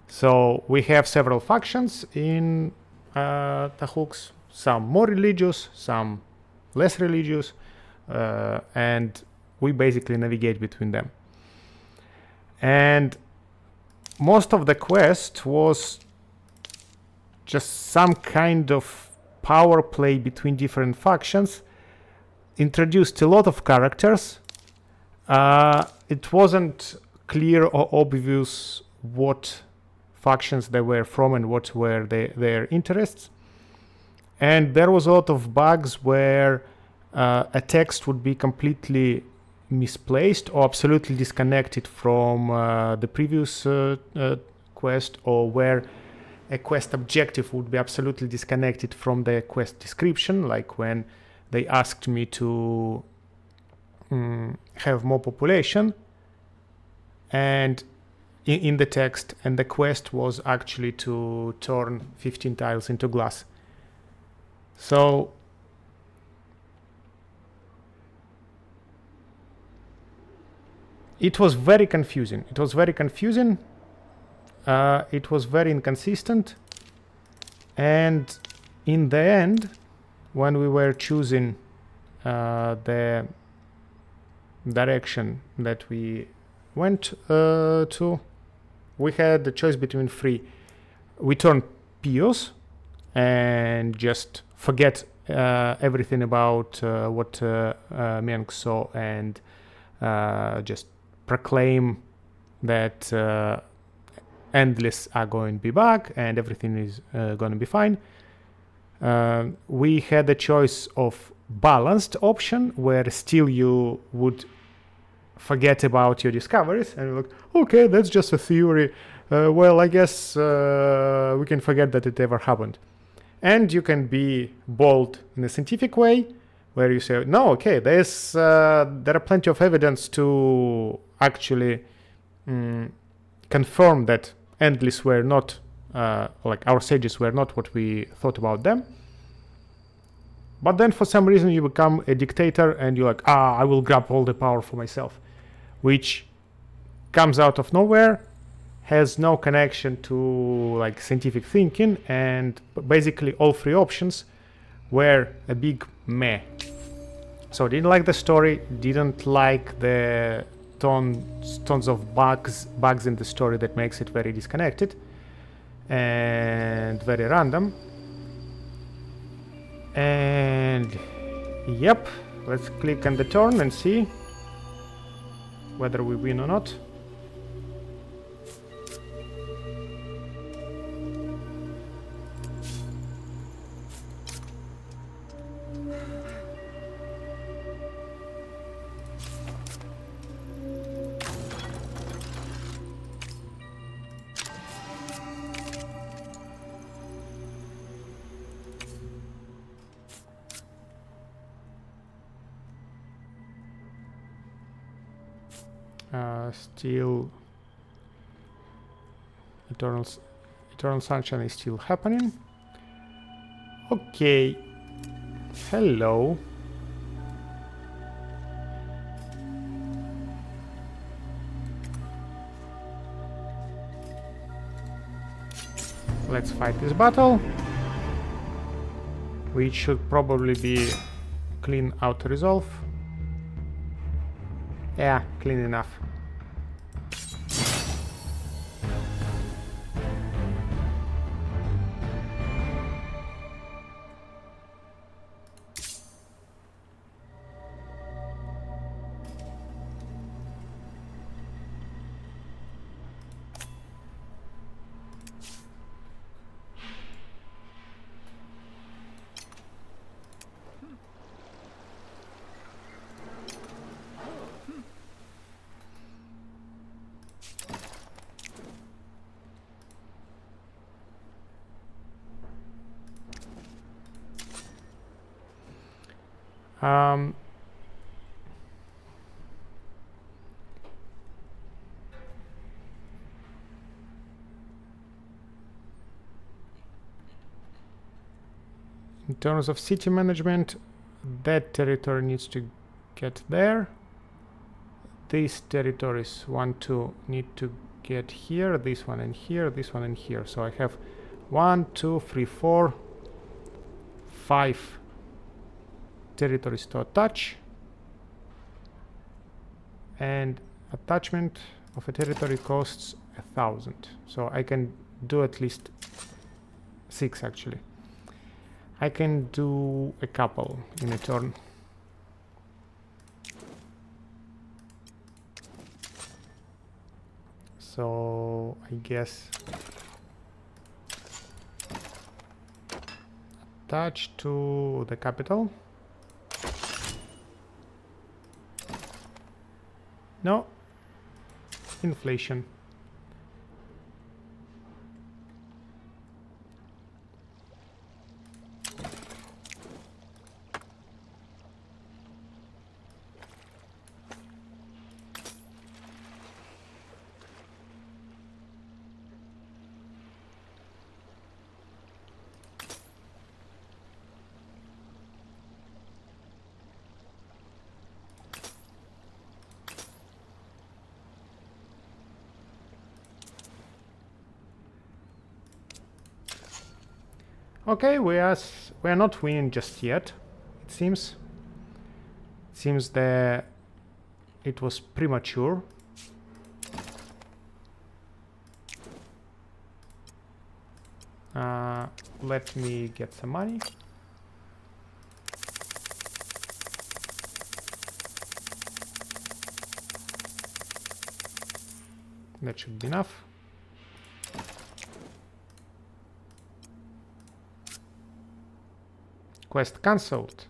So we have several factions in Tahuks, some more religious, some less religious, and we basically navigate between them. And most of the quest was just some kind of power play between different factions, introduced a lot of characters. It wasn't clear or obvious what factions they were from and what were their interests. And there was a lot of bugs where a text would be completely misplaced or absolutely disconnected from the previous quest, or where a quest objective would be absolutely disconnected from the quest description, like when they asked me to have more population and in the text, and the quest was actually to turn 15 tiles into glass. So it was very confusing. It was very inconsistent. And in the end, when we were choosing the direction that we went to, we had the choice between three. We turn pious and just forget everything about what Meng saw, and just proclaim that endless are going to be back and everything is going to be fine. We had the choice of balanced option, where still you would forget about your discoveries and look, okay, that's just a theory. Well, I guess we can forget that it ever happened. And you can be bold in a scientific way, where you say, no, okay, there are plenty of evidence to actually confirm that endless were not, like our sages were not what we thought about them. But then for some reason you become a dictator and you're like, I will grab all the power for myself, which comes out of nowhere, has no connection to like scientific thinking, and basically all three options were a big meh. So didn't like the story, didn't like the tons of bugs in the story that makes it very disconnected and very random. And yep, let's click on the turn and see whether we win or not. Still Eternal Sunshine is still happening. Okay, hello. Let's fight this battle, which should probably be clean auto resolve. Yeah, clean enough. In terms of city management, that territory needs to get there. These territories 1, 2 need to get here, this one and here, this one and here. So I have 1, 2, 3, 4, 5 territories to attach, and attachment of a territory costs 1,000. So I can do at least 6 actually. I can do a couple in a turn. So I guess attach to the capital. No. Inflation. Okay, we are not winning just yet. It seems. It seems that it was premature. Let me get some money. That should be enough. Quest cancelled.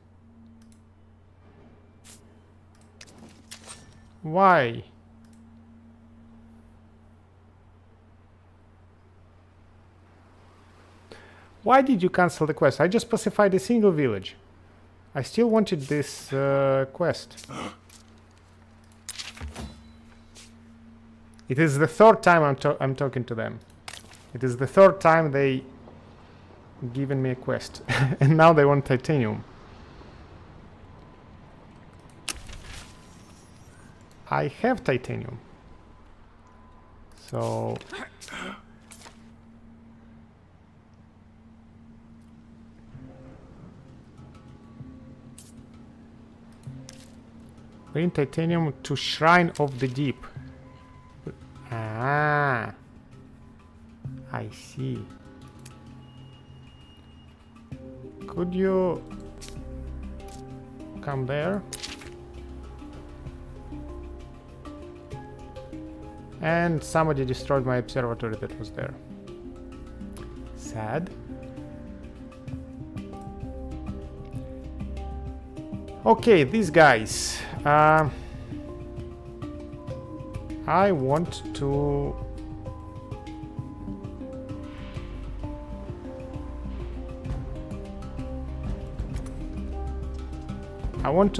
Why? Why did you cancel the quest? I just pacified a single village. I still wanted this quest. It is the third time I'm talking to them. It is the third time they given me a quest. And now they want titanium. I have titanium. So... bring titanium to Shrine of the Deep. Ah, I see. Could you come there? And somebody destroyed my observatory that was there. Sad. Okay, these guys. I want to...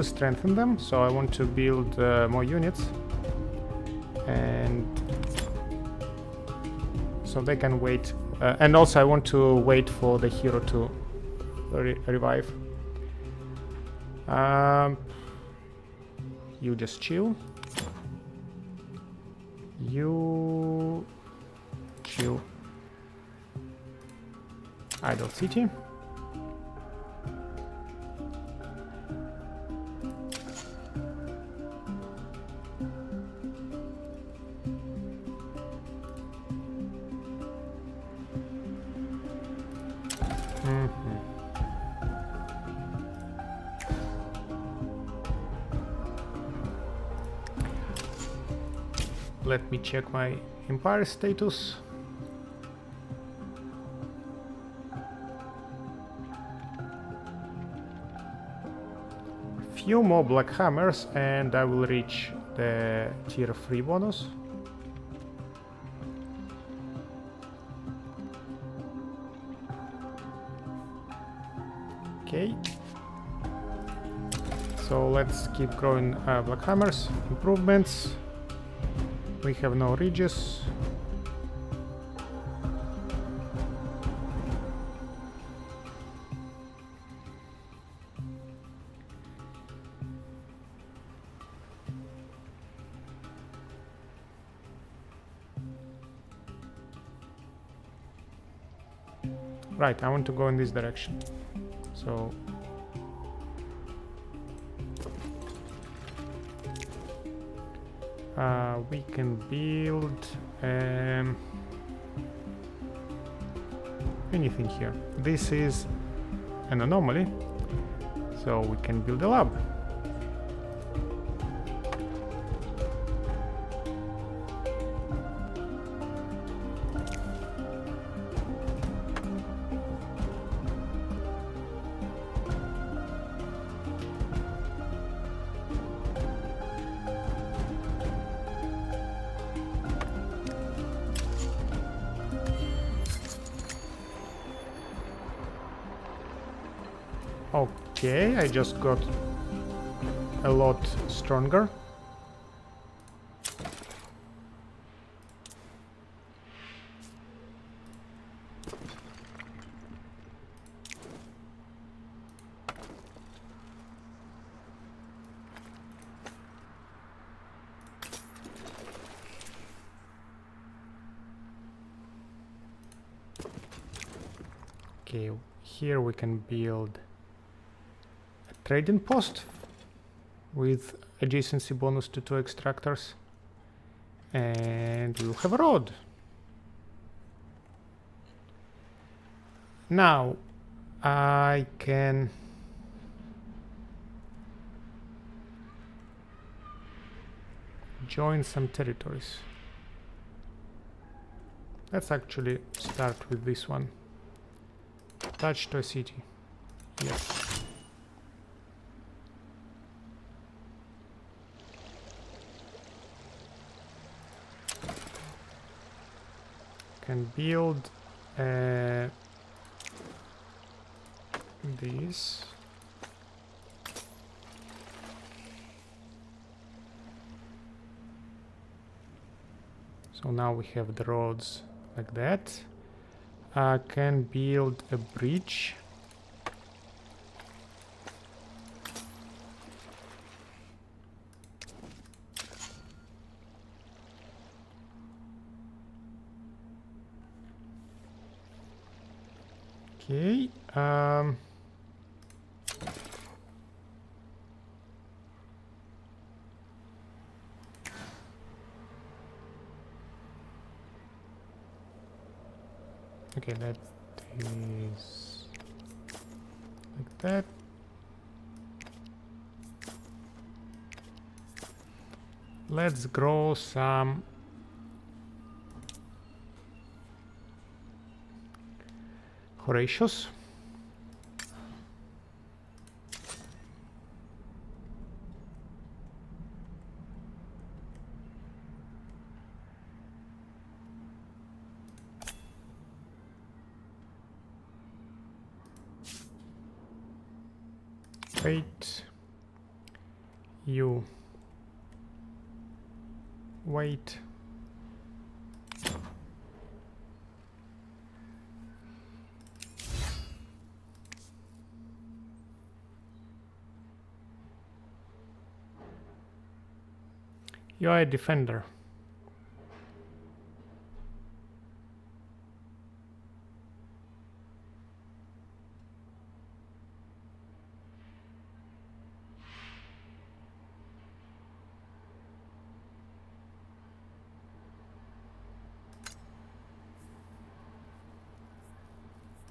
strengthen them, so I want to build more units. And so they can wait. And also I want to wait for the hero to revive. You just chill. You chill. Idle city. Let me check my empire status. Few more black hammers and I will reach the tier 3 bonus. Okay. So let's keep growing black hammers. Improvements. We have no ridges. Right, I want to go in this direction. So we can build anything here. This is an anomaly, so we can build a lab. Okay, I just got a lot stronger. Okay, here we can build a trading post with adjacency bonus to 2 extractors, and we'll have a road. Now I can join some territories. Let's actually start with this one. Attach to a city. Yes. Can build this. So now we have the roads like that. Can build a bridge. Okay. Okay, that is like that. Let's grow some Horatius. Wait. You. Wait. You are a defender.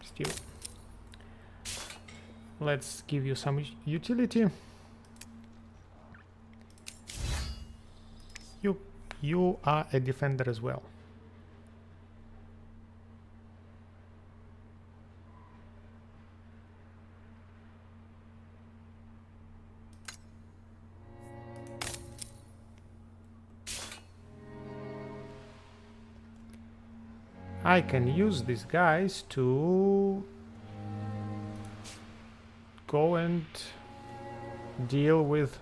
Still. Let's give you some utility. You are a defender as well. I can use these guys to go and deal with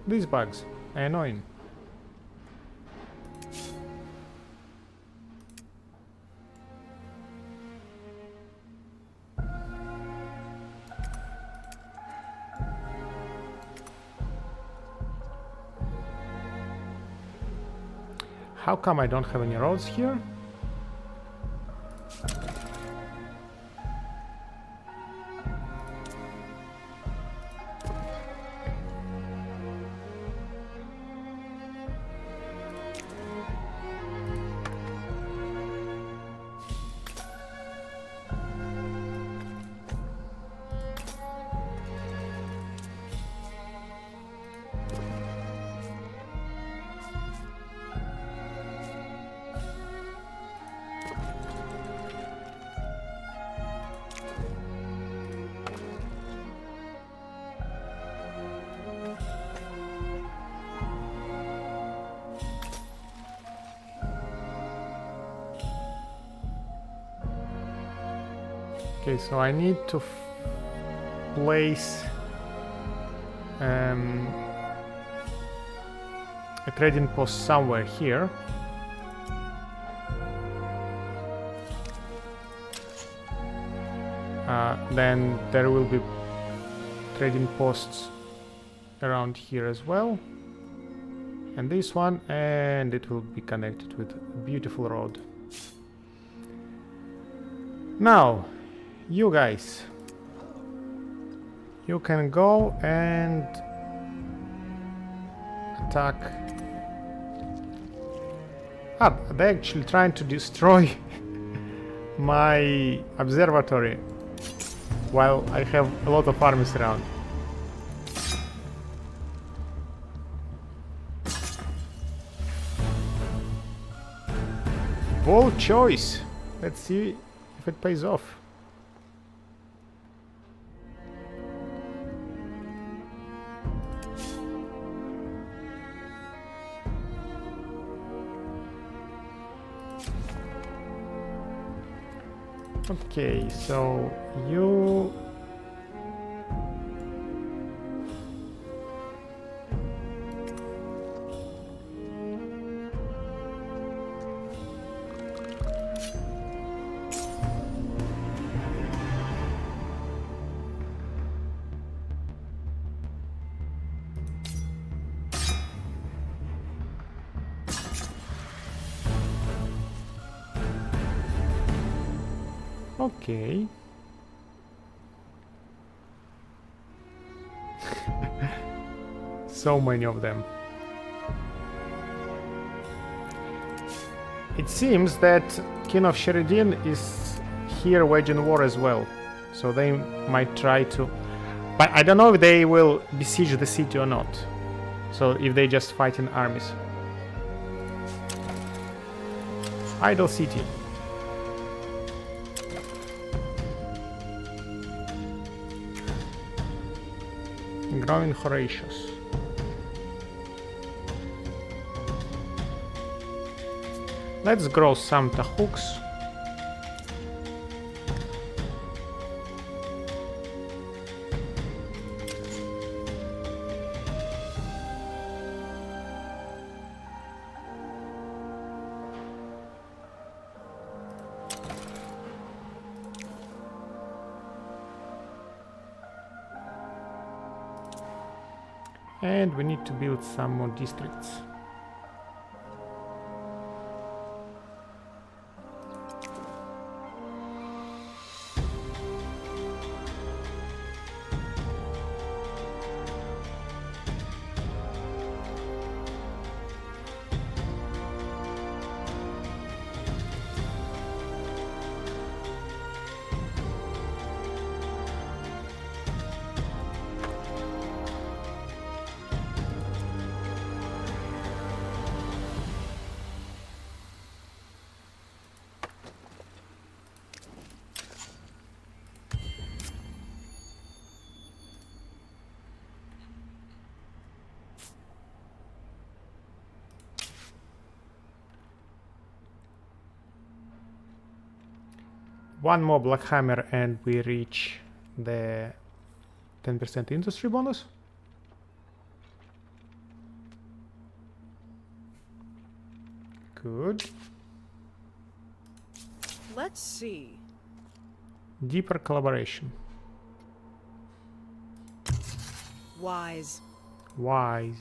these bugs. Annoying. How come I don't have any roads here? Okay, so I need to place a trading post somewhere here. Then there will be trading posts around here as well, and this one, and it will be connected with a beautiful road. Now, you guys, you can go and attack. They're actually trying to destroy my observatory while I have a lot of armies around. Bold choice. Let's see if it pays off. Okay, so you... Okay. So many of them. It seems that King of Sheridan is here waging war as well, so they might try to... But I don't know if they will besiege the city or not. So if they just fight in armies. Idle city. Growing Horatius. Let's grow some Tahuks. And we need to build some more districts. One more Black Hammer and we reach the 10% industry bonus. Good. Let's see. Deeper collaboration. Wise. Wise.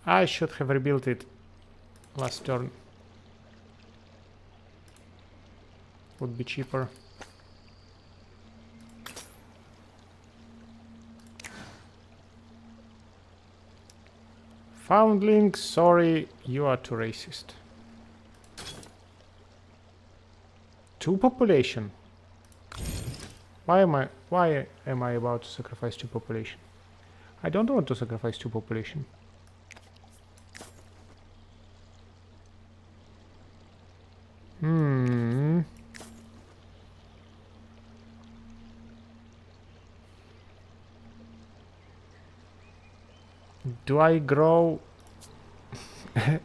I should have rebuilt it last turn. Would be cheaper. Foundling, sorry, you are too racist. 2 population. Why am I about to sacrifice 2 population? I don't want to sacrifice 2 population. Do I grow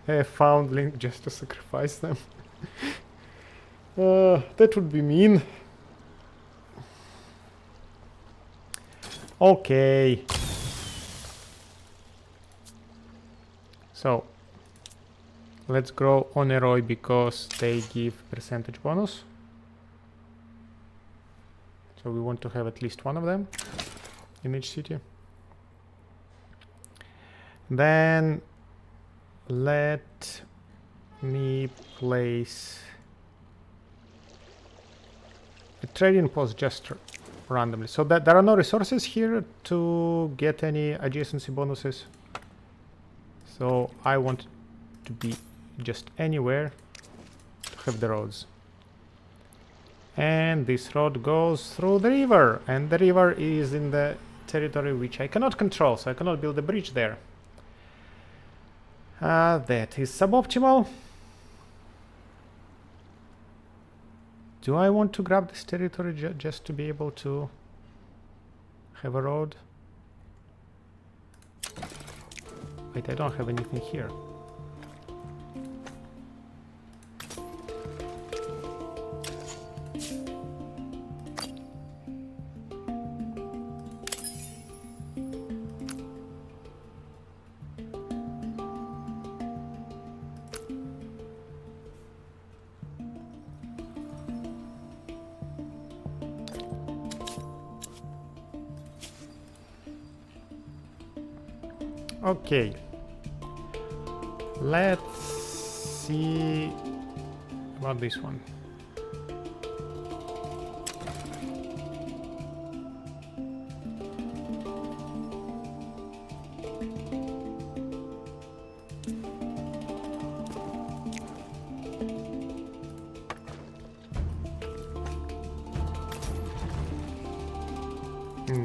a foundling just to sacrifice them? That would be mean. Okay. So let's grow Oneroi because they give percentage bonus. So we want to have at least one of them in each city. Then let me place a trading post just randomly. So that there are no resources here to get any adjacency bonuses. So I want to be just anywhere to have the roads. And this road goes through the river, and the river is in the territory which I cannot control, so I cannot build a bridge there. That is suboptimal. Do I want to grab this territory just to be able to have a road? Wait, I don't have anything here. Okay, let's see about this one.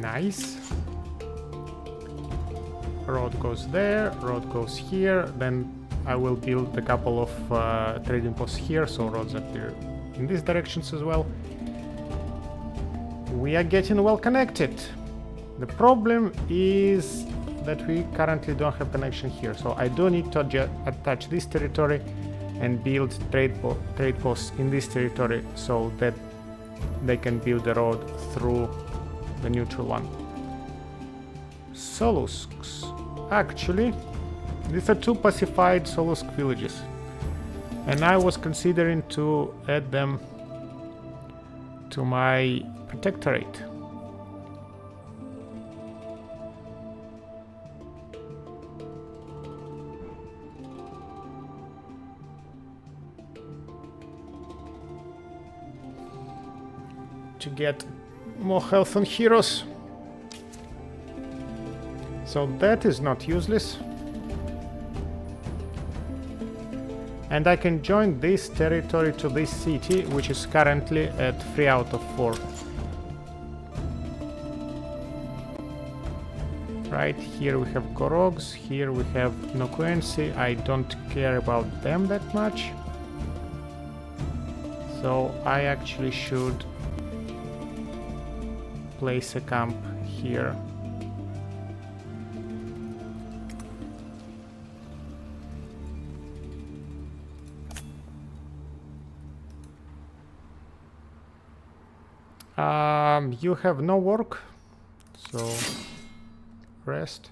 Nice. Road goes there, road goes here, then I will build a couple of trading posts here, so roads appear in these directions as well. We are getting well connected. The problem is that we currently don't have connection here, so I do need to attach this territory and build trade posts in this territory so that they can build the road through the neutral one. Solusks. Actually, these are 2 pacified Solusk villages, and I was considering to add them to my protectorate. To get more health on heroes. So that is not useless. And I can join this territory to this city, which is currently at 3 out of 4. Right, here we have Korogs, here we have Nokuensi. I don't care about them that much. So I actually should place a camp here. You have no work, so rest.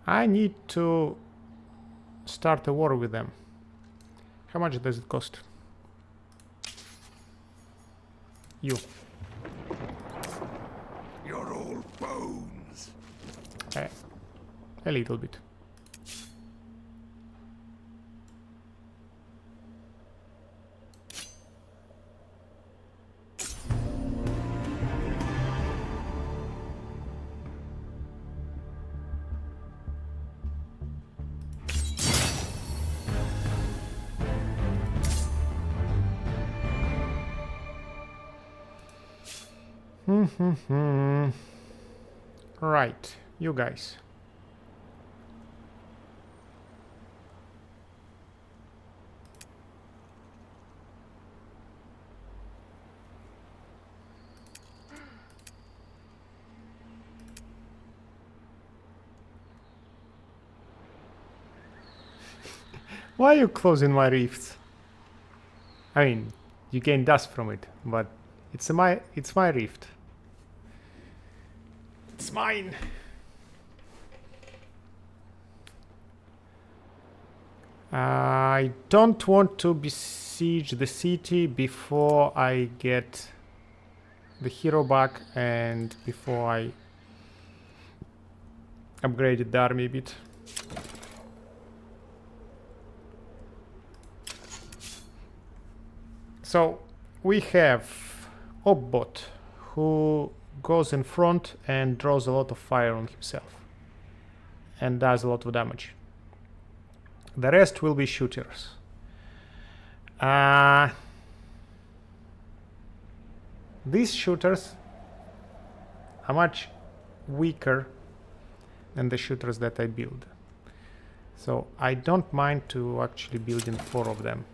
I need to start a war with them. How much does it cost? You. You're all bones. A little bit. Right, you guys. Why are you closing my rifts? I mean, you gain dust from it, but it's my rift. It's mine. I don't want to besiege the city before I get the hero back and before I upgraded the army a bit. So we have Obbot, who goes in front and draws a lot of fire on himself and does a lot of damage. The rest will be shooters. These shooters are much weaker than the shooters that I build. So I don't mind to actually build in 4 of them.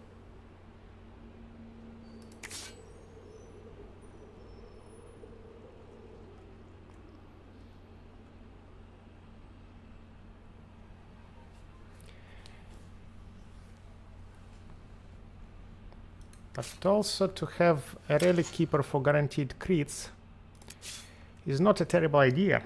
But also to have a relic keeper for guaranteed crits is not a terrible idea.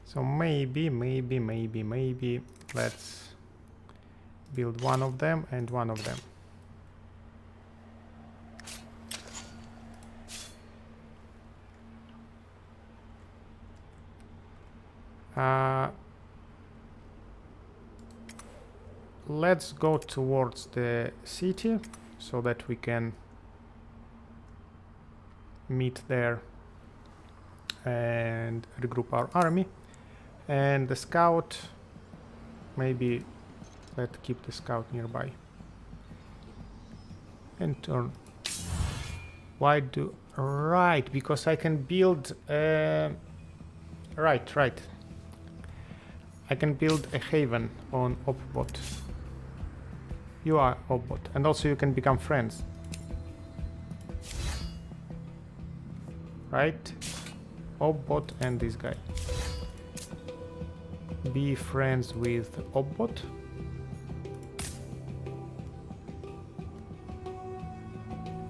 So maybe let's build 1 of them and 1 of them. Let's go towards the city so that we can meet there and regroup our army. And the scout, maybe let's keep the scout nearby. And turn. Why do... Right, because I can build... Right. I can build a haven on Obbot. You are Obbot. And also you can become friends. Right? Obbot and this guy. Be friends with Obbot.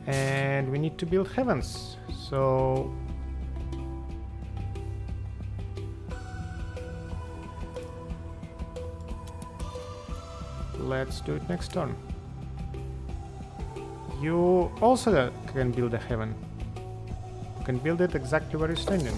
And we need to build heavens. So let's do it next turn. You also can build a heaven. You can build it exactly where you're standing.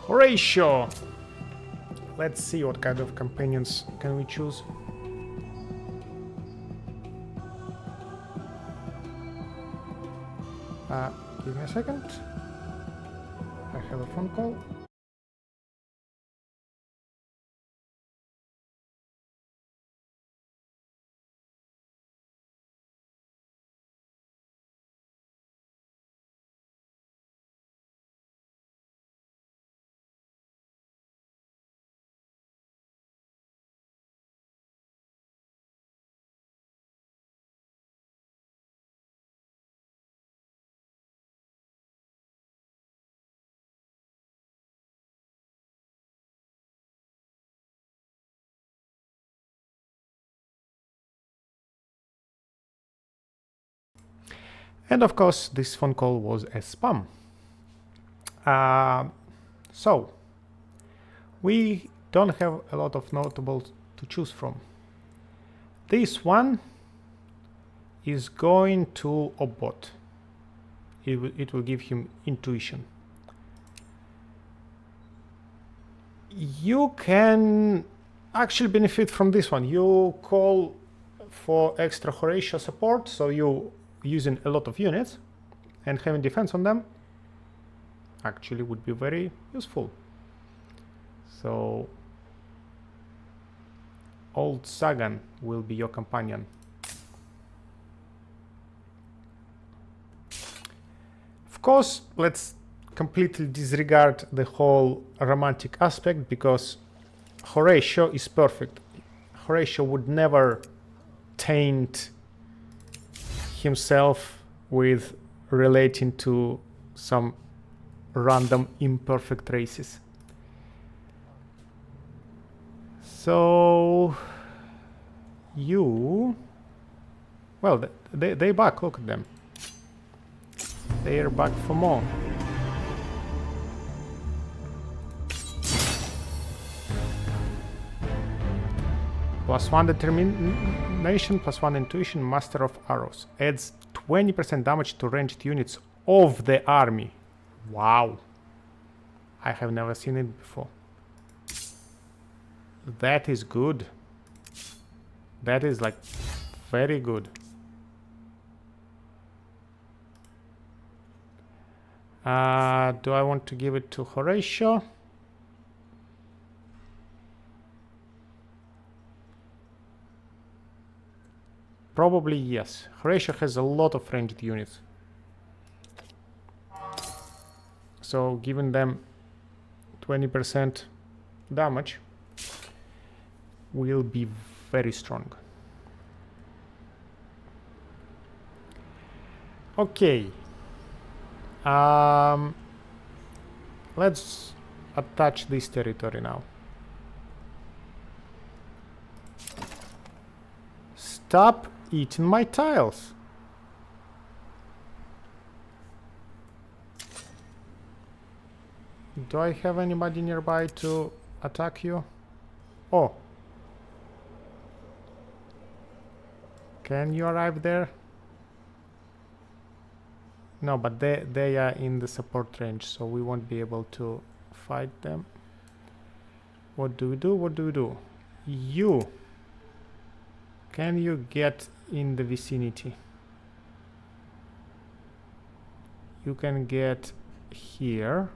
Horatio! Let's see what kind of companions can we choose. Give me a second. I have a phone call. And of course, this phone call was a spam. So, we don't have a lot of notables to choose from. This one is going to Obot. It will give him intuition. You can actually benefit from this one. You call for extra Horatio support, so you using a lot of units and having defense on them actually would be very useful. So old Sagan will be your companion. Of course, let's completely disregard the whole romantic aspect, because Horatio is perfect. Horatio would never taint himself with relating to some random imperfect races. So you, well, they back, look at them. They are back for more. +1 determination, +1 intuition, master of arrows. Adds 20% damage to ranged units of the army. Wow. I have never seen it before. That is good. That is like very good. Do I want to give it to Horatio? Probably yes. Horatio has a lot of ranged units. So giving them 20% damage will be very strong. Okay. Let's attach this territory now. Stop eating my tiles. Do I have anybody nearby to attack you? Oh. Can you arrive there? No, but they are in the support range, so we won't be able to fight them. What do we do? What do we do? You. Can you get in the vicinity? You can get here.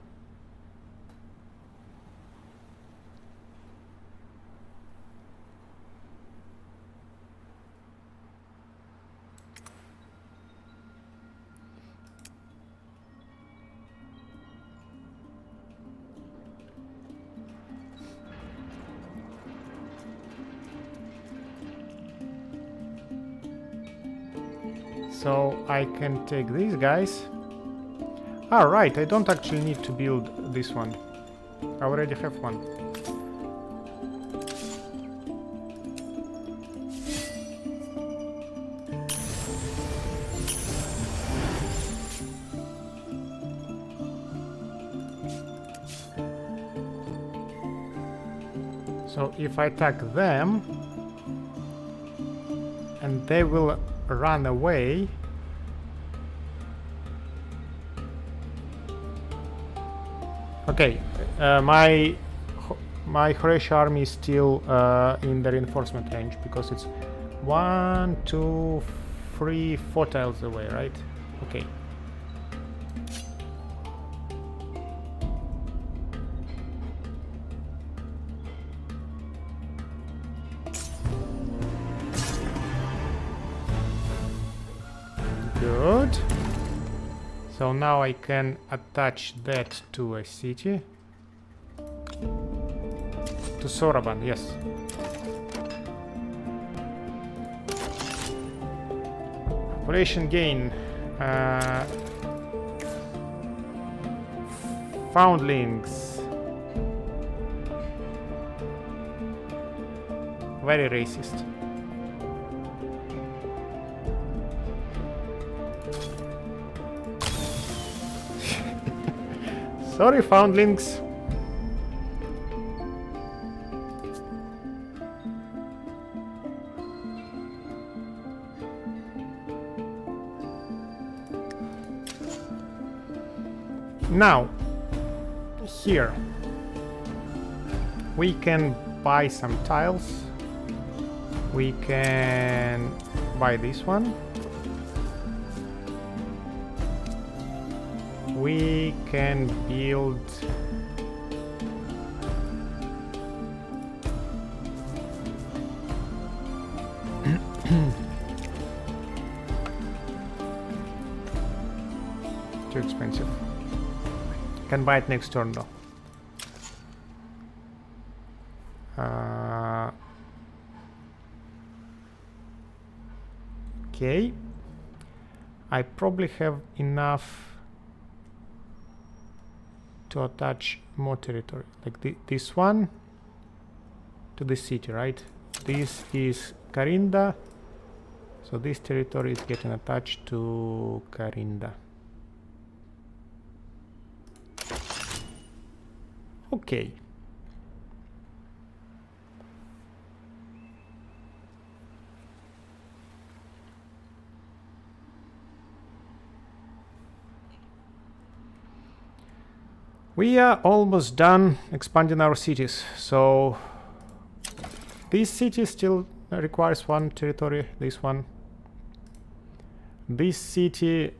So I can take these guys. Ah, right, I don't actually need to build this one. I already have one. So if I attack them, and they will run away, Okay, my Croatia army is still in the reinforcement range because it's 1, 2, 3, 4 tiles away, right? Okay. Good. So now I can attach that to a city. To Soraban, yes. Population gain. Foundlings. Very racist. Sorry, foundlings. Now, here we can buy some tiles. We can buy this one. We can build too expensive. Can buy it next turn though. Okay. I probably have enough to attach more territory, like this one to the city, right? This is Karinda, so this territory is getting attached to Karinda. Okay. We are almost done expanding our cities, so this city still requires one territory, this one. This city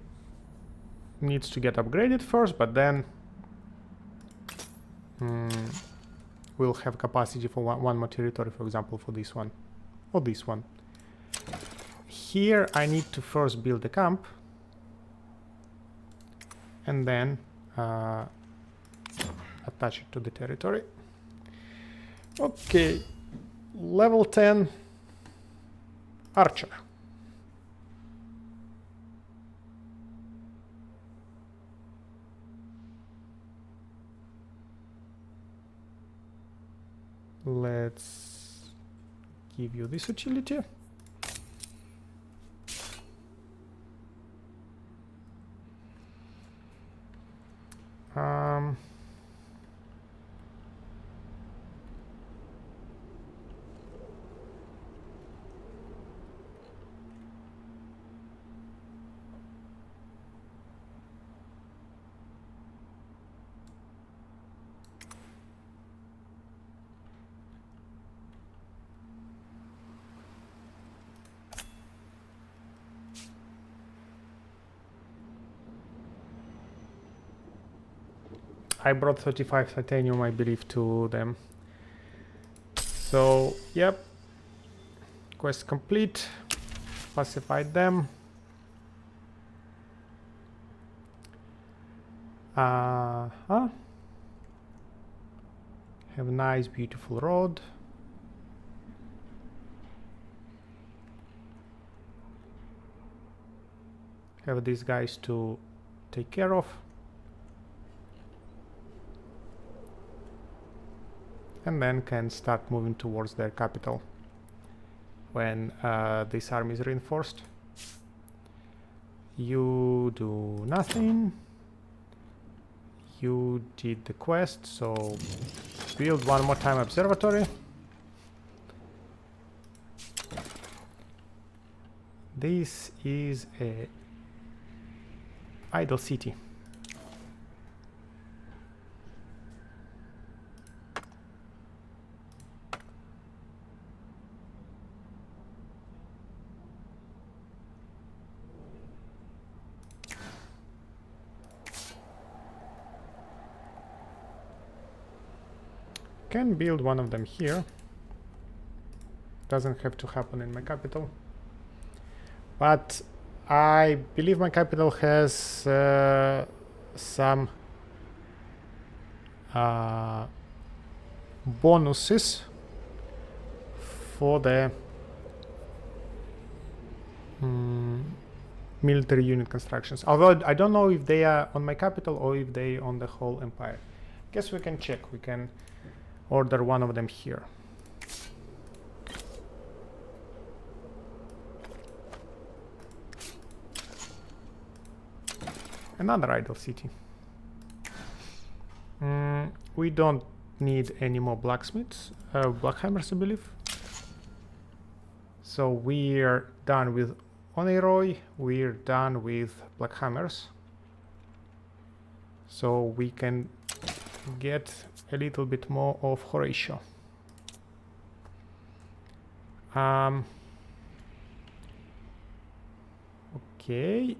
needs to get upgraded first, but then we'll have capacity for one more territory, for example, for this one or this one. Here I need to first build a camp and then attach it to the territory. Okay, level 10 archer. Let's give you this utility. I brought 35 titanium, I believe, to them. So, yep. Quest complete. Pacified them. Have a nice, beautiful road. Have these guys to take care of. And then can start moving towards their capital when this army is reinforced. You do nothing. You did the quest, so build one more time observatory. This is a idle city. can build one of them here. Doesn't have to happen in my capital. But I believe my capital has some bonuses for the military unit constructions. Although I don't know if they are on my capital or if they on the whole empire. Guess we can check. We can order one of them here. Another idle city. We don't need any more blacksmiths, blackhammers, I believe. So we're done with Oneroy, we're done with blackhammers. So we can get a little bit more of Horatio. Okay.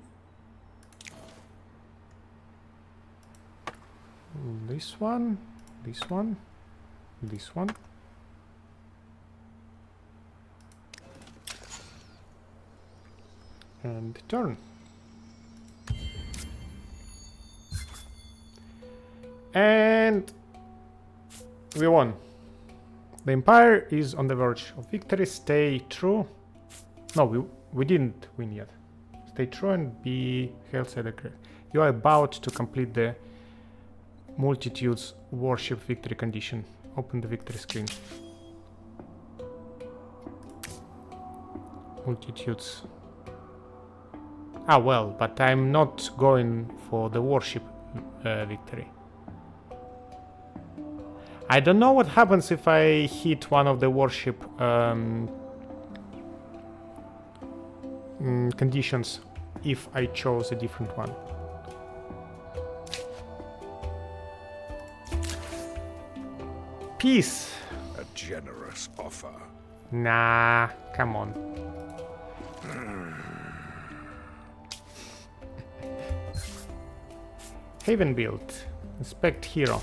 This one, this one, this one. And turn. And we won. The Empire is on the verge of victory. Stay true. No, we didn't win yet. Stay true and be held sacred. You are about to complete the multitudes worship victory condition. Open the victory screen. Multitudes. Ah, well, but I'm not going for the worship victory. I don't know what happens if I hit one of the worship conditions if I chose a different one. Peace. A generous offer. Nah, come on. Haven build. Inspect hero.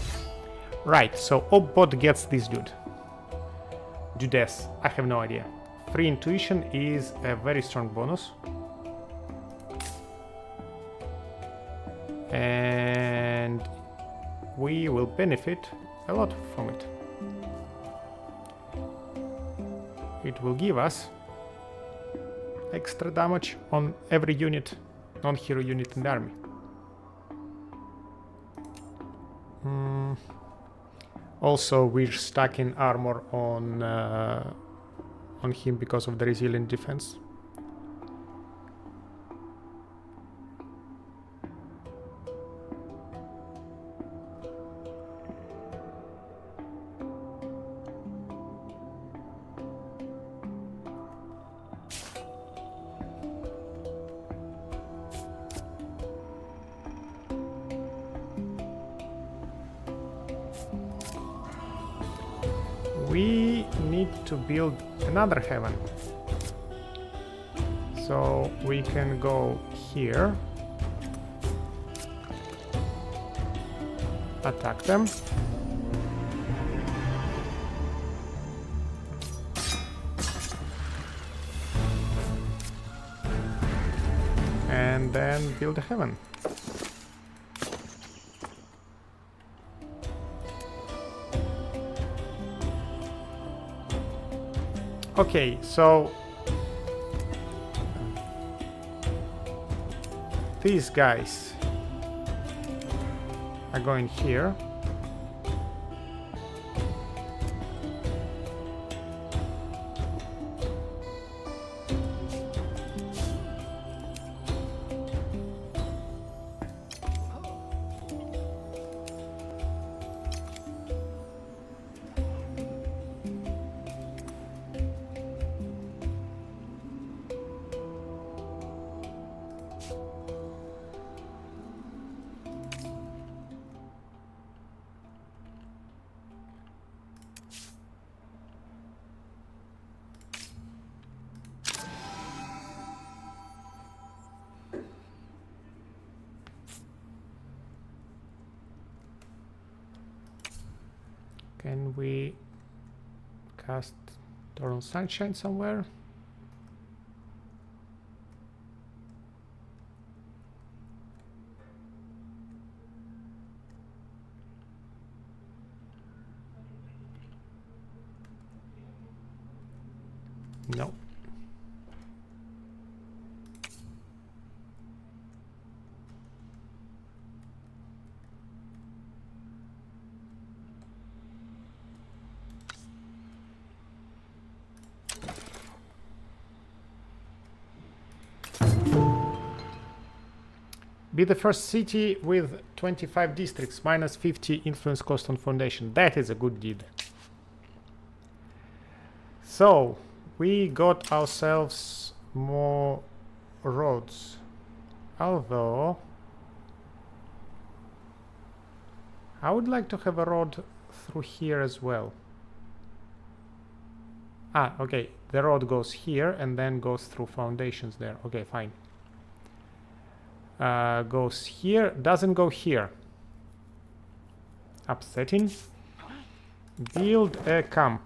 Right, so Obbot gets this dude. Judas, I have no idea. Free intuition is a very strong bonus. And we will benefit a lot from it. It will give us extra damage on every unit, non-hero unit in the army. Also, we're stacking armor on him because of the resilient defense. We need to build another heaven. So we can go here. Attack them. And then build a heaven. Okay, so these guys are going here. Can we cast Eternal Sunshine somewhere? No. Be the first city with 25 districts, minus 50 influence cost on foundation. That is a good deed. So, we got ourselves more roads. Although, I would like to have a road through here as well. Ah, okay. The road goes here and then goes through foundations there. Okay, fine. Goes here, doesn't go here. Upsetting. Build a camp.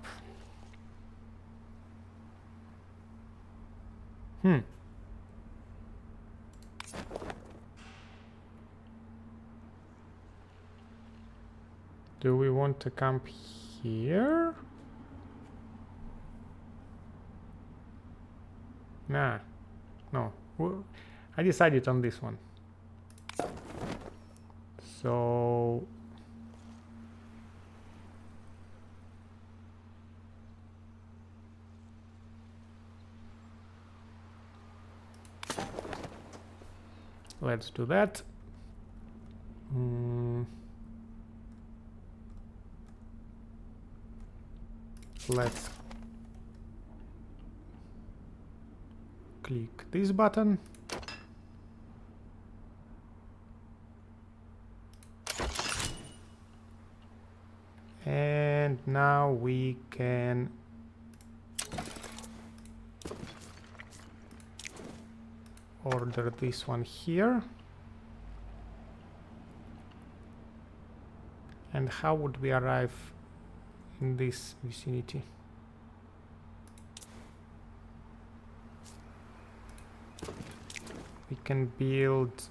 Do we want to camp here? Nah, no. I decided on this one. So let's do that. Let's click this button. And now we can order this one here. And how would we arrive in this vicinity? We can build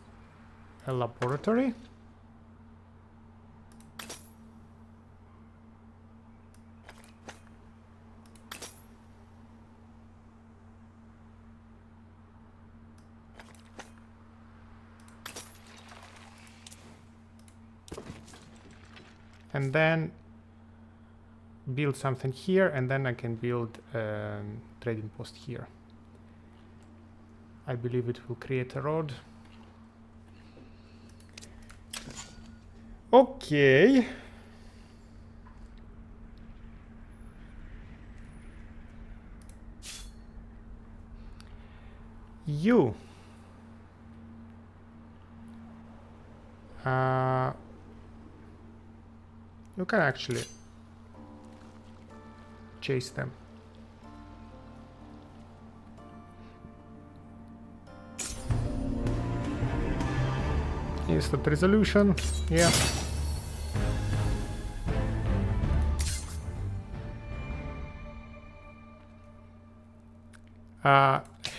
a laboratory. And then build something here, and then I can build a trading post here. I believe it will create a road. Okay. You. You can actually chase them. Instant resolution, yeah.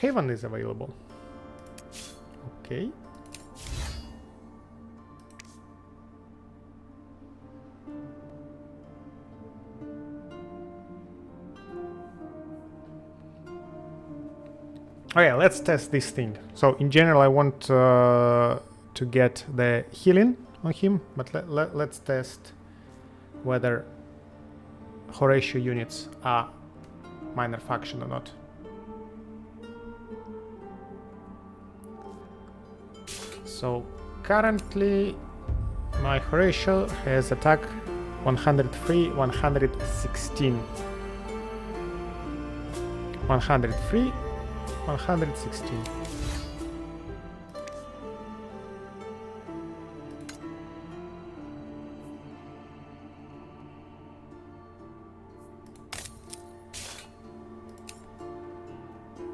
Haven is available. Okay. Okay, let's test this thing. So in general, I want to get the healing on him, but let's test whether Horatio units are minor faction or not. So currently my Horatio has attack 103, 116. 103, 116.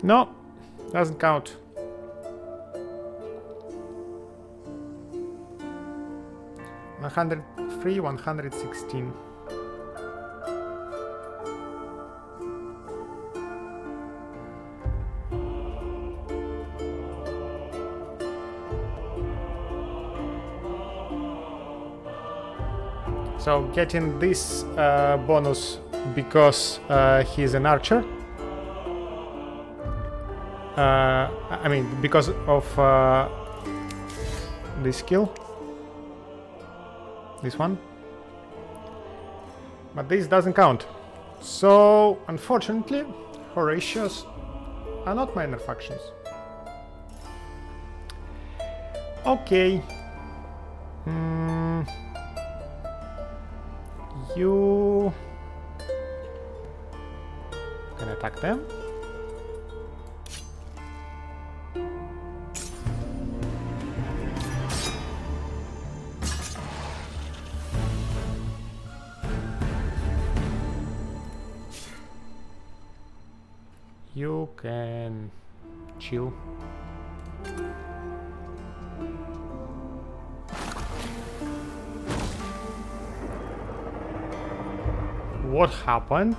No, doesn't count. $103, 116. So getting this bonus because he's an archer. I mean, because of this skill. This one. But this doesn't count. So, unfortunately, Horatius are not minor factions. Okay. You can attack them. You can chill. What happened?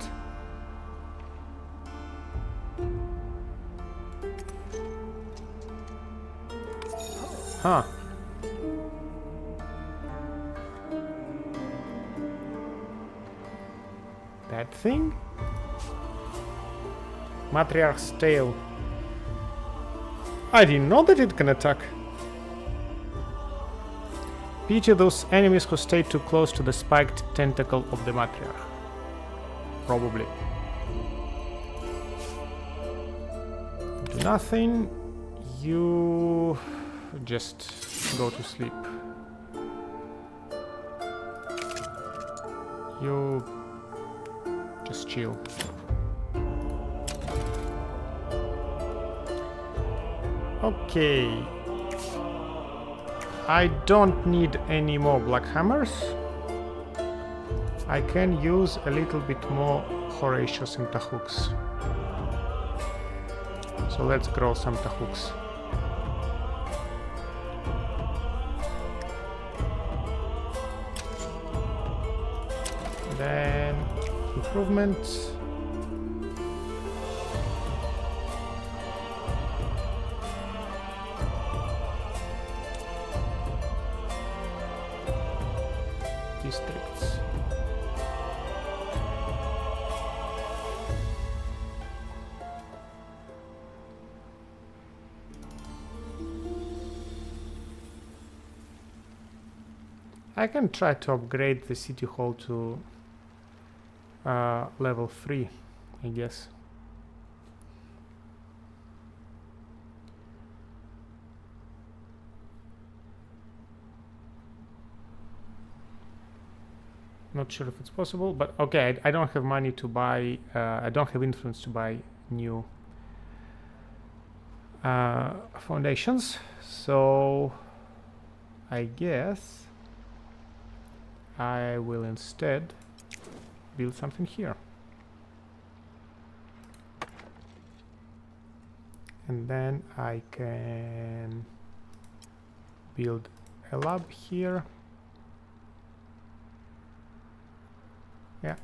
Huh. That thing? Matriarch's tail. I didn't know that it can attack. Pity those enemies who stayed too close to the spiked tentacle of the matriarch. Probably. Do nothing. You just go to sleep. You just chill. Okay. I don't need any more black hammers. I can use a little bit more Horatius and Tahuks. So let's grow some Tahuks. Then improvements. Districts. I can try to upgrade the city hall to level 3, I guess. Not sure if it's possible, but okay, I don't have money to buy, I don't have influence to buy new foundations, so I guess I will instead build something here. And then I can build a lab here. Yeah.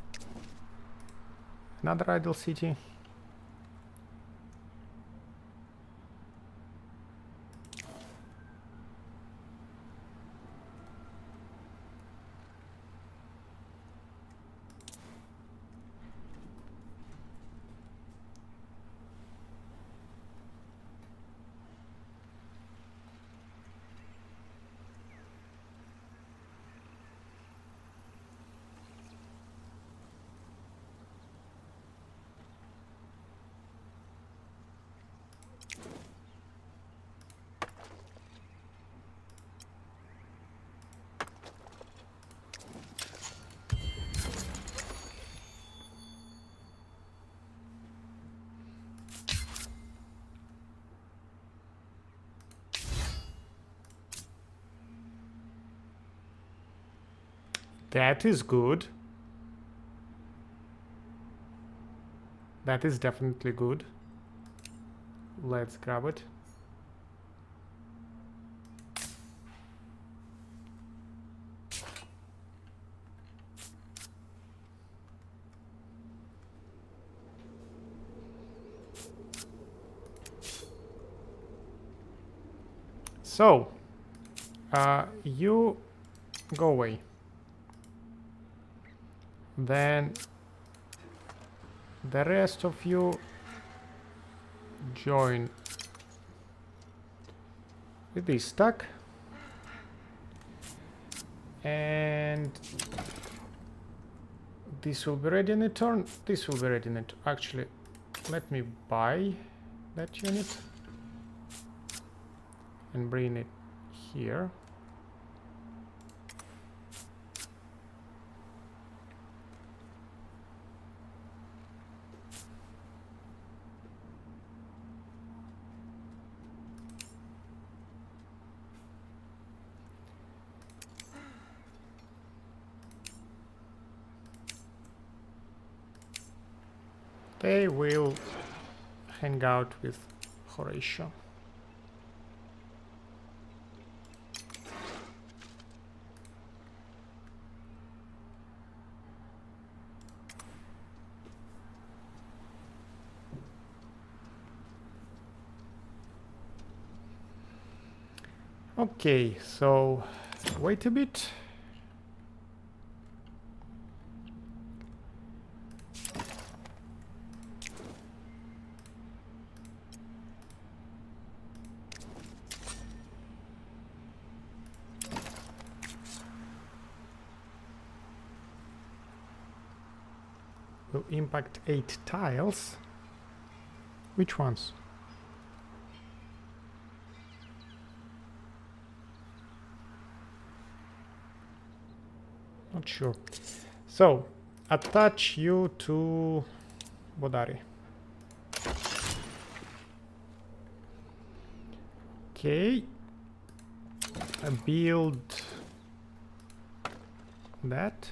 Another idle city. That is good. That is definitely good. Let's grab it. So, you go away. Then the rest of you join with this stack. And this will be ready in a turn. This will be ready in a turn. Actually, let me buy that unit and bring it here. They will hang out with Horatio. Okay, so wait a bit. Will impact 8 tiles. Which ones? Not sure. So attach you to Bodari. Okay. Build that.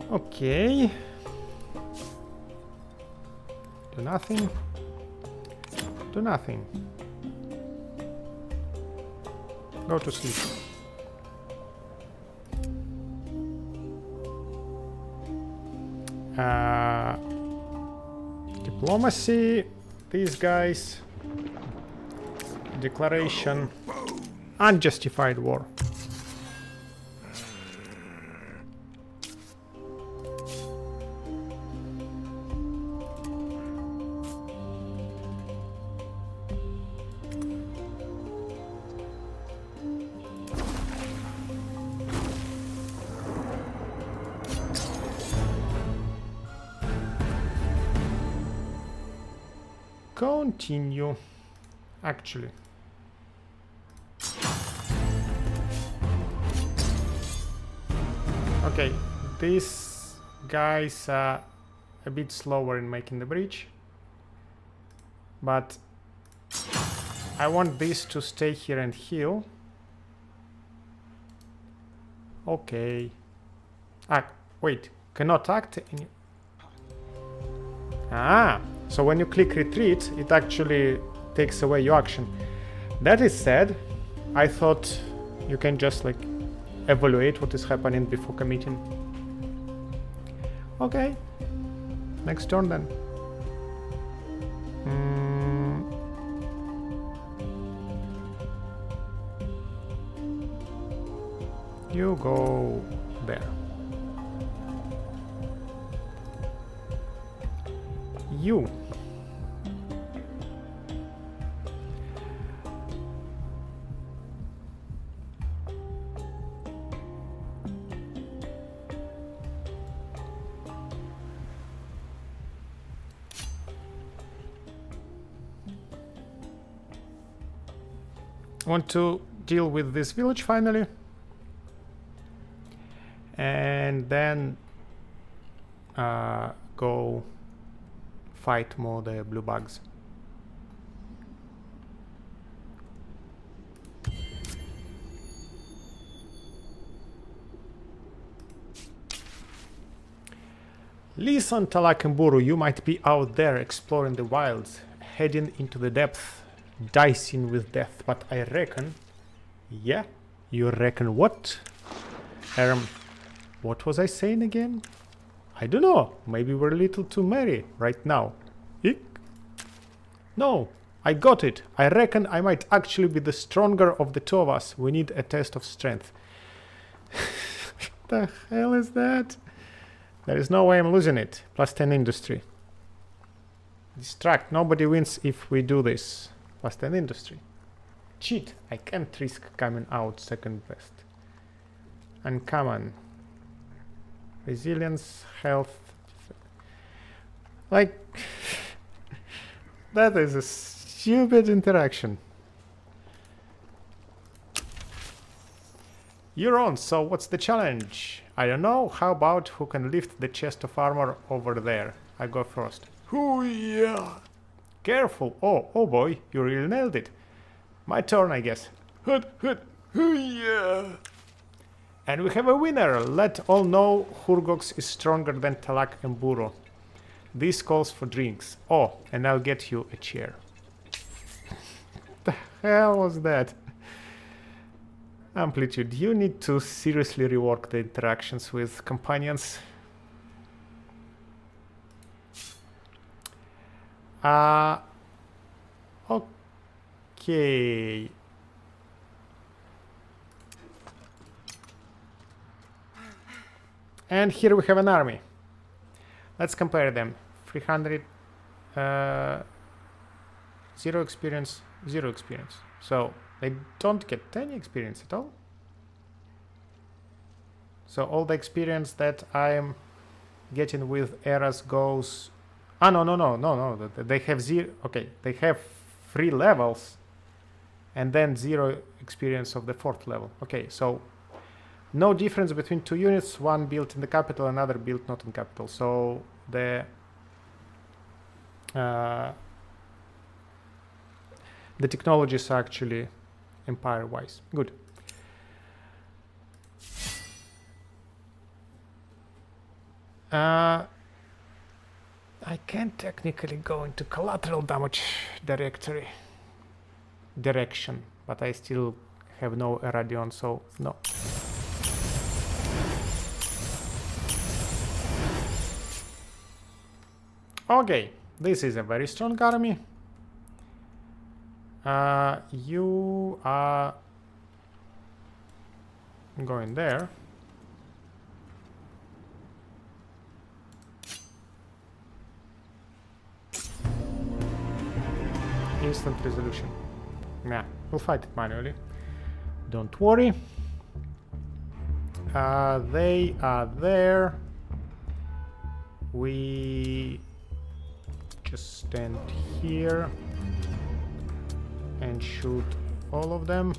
Okay. Do nothing. Do nothing. Go to sleep. Diplomacy. These guys. Declaration. Unjustified war. Continue. Actually. Okay, these guys are a bit slower in making the bridge, but I want this to stay here and heal. Okay. Ah, wait, cannot act. Ah, so when you click retreat, it actually takes away your action. That is sad. I thought you can just like evaluate what is happening before committing. Okay, next turn then. You go there. You. Want to deal with this village finally, and then go fight more the blue bugs. Listen, Talak and Buru, you might be out there exploring the wilds, heading into the depth, dicing with death, but I reckon... Yeah? You reckon what? What was I saying again? I don't know. Maybe we're a little too merry right now. Eek? No, I got it. I reckon I might actually be the stronger of the two of us. We need a test of strength. The hell is that? There is no way I'm losing it. Plus 10 industry. Distract. Nobody wins if we do this. Plus 10 industry. Cheat. I can't risk coming out second best. Uncommon. Resilience, health. Like, that is a stupid interaction. You're on, so what's the challenge? I don't know. How about who can lift the chest of armor over there? I go first. Oh yeah. Careful. Oh boy, you really nailed it. My turn, I guess. Oh yeah. And we have a winner. Let all know Hurgox is stronger than Talak and Buro. This calls for drinks. Oh, and I'll get you a chair. The hell was that? Amplitude, you need to seriously rework the interactions with companions. Okay. And here we have an army. Let's compare them. 300, 0 experience, 0 experience. So they don't get any experience at all. So all the experience that I'm getting with eras goes... Ah, no. They have 0... Okay, they have 3 levels and then 0 experience of the 4th level. Okay, so no difference between 2 units, one built in the capital, another built not in capital. So the technologies are actually empire-wise. Good. I can't technically go into collateral damage direction, but I still have no Eradion, so no. Okay, this is a very strong army. You are going there. Instant resolution. Nah, we'll fight it manually. Don't worry. They are there. We just stand here and shoot all of them.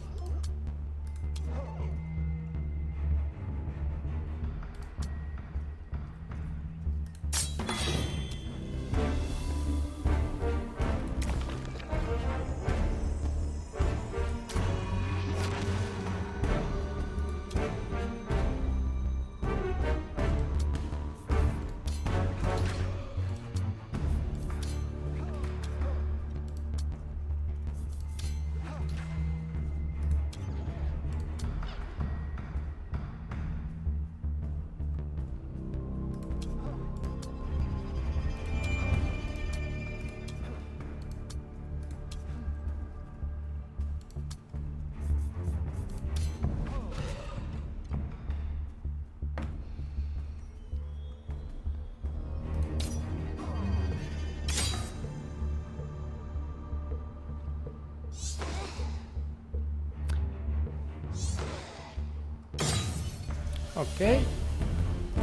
Okay,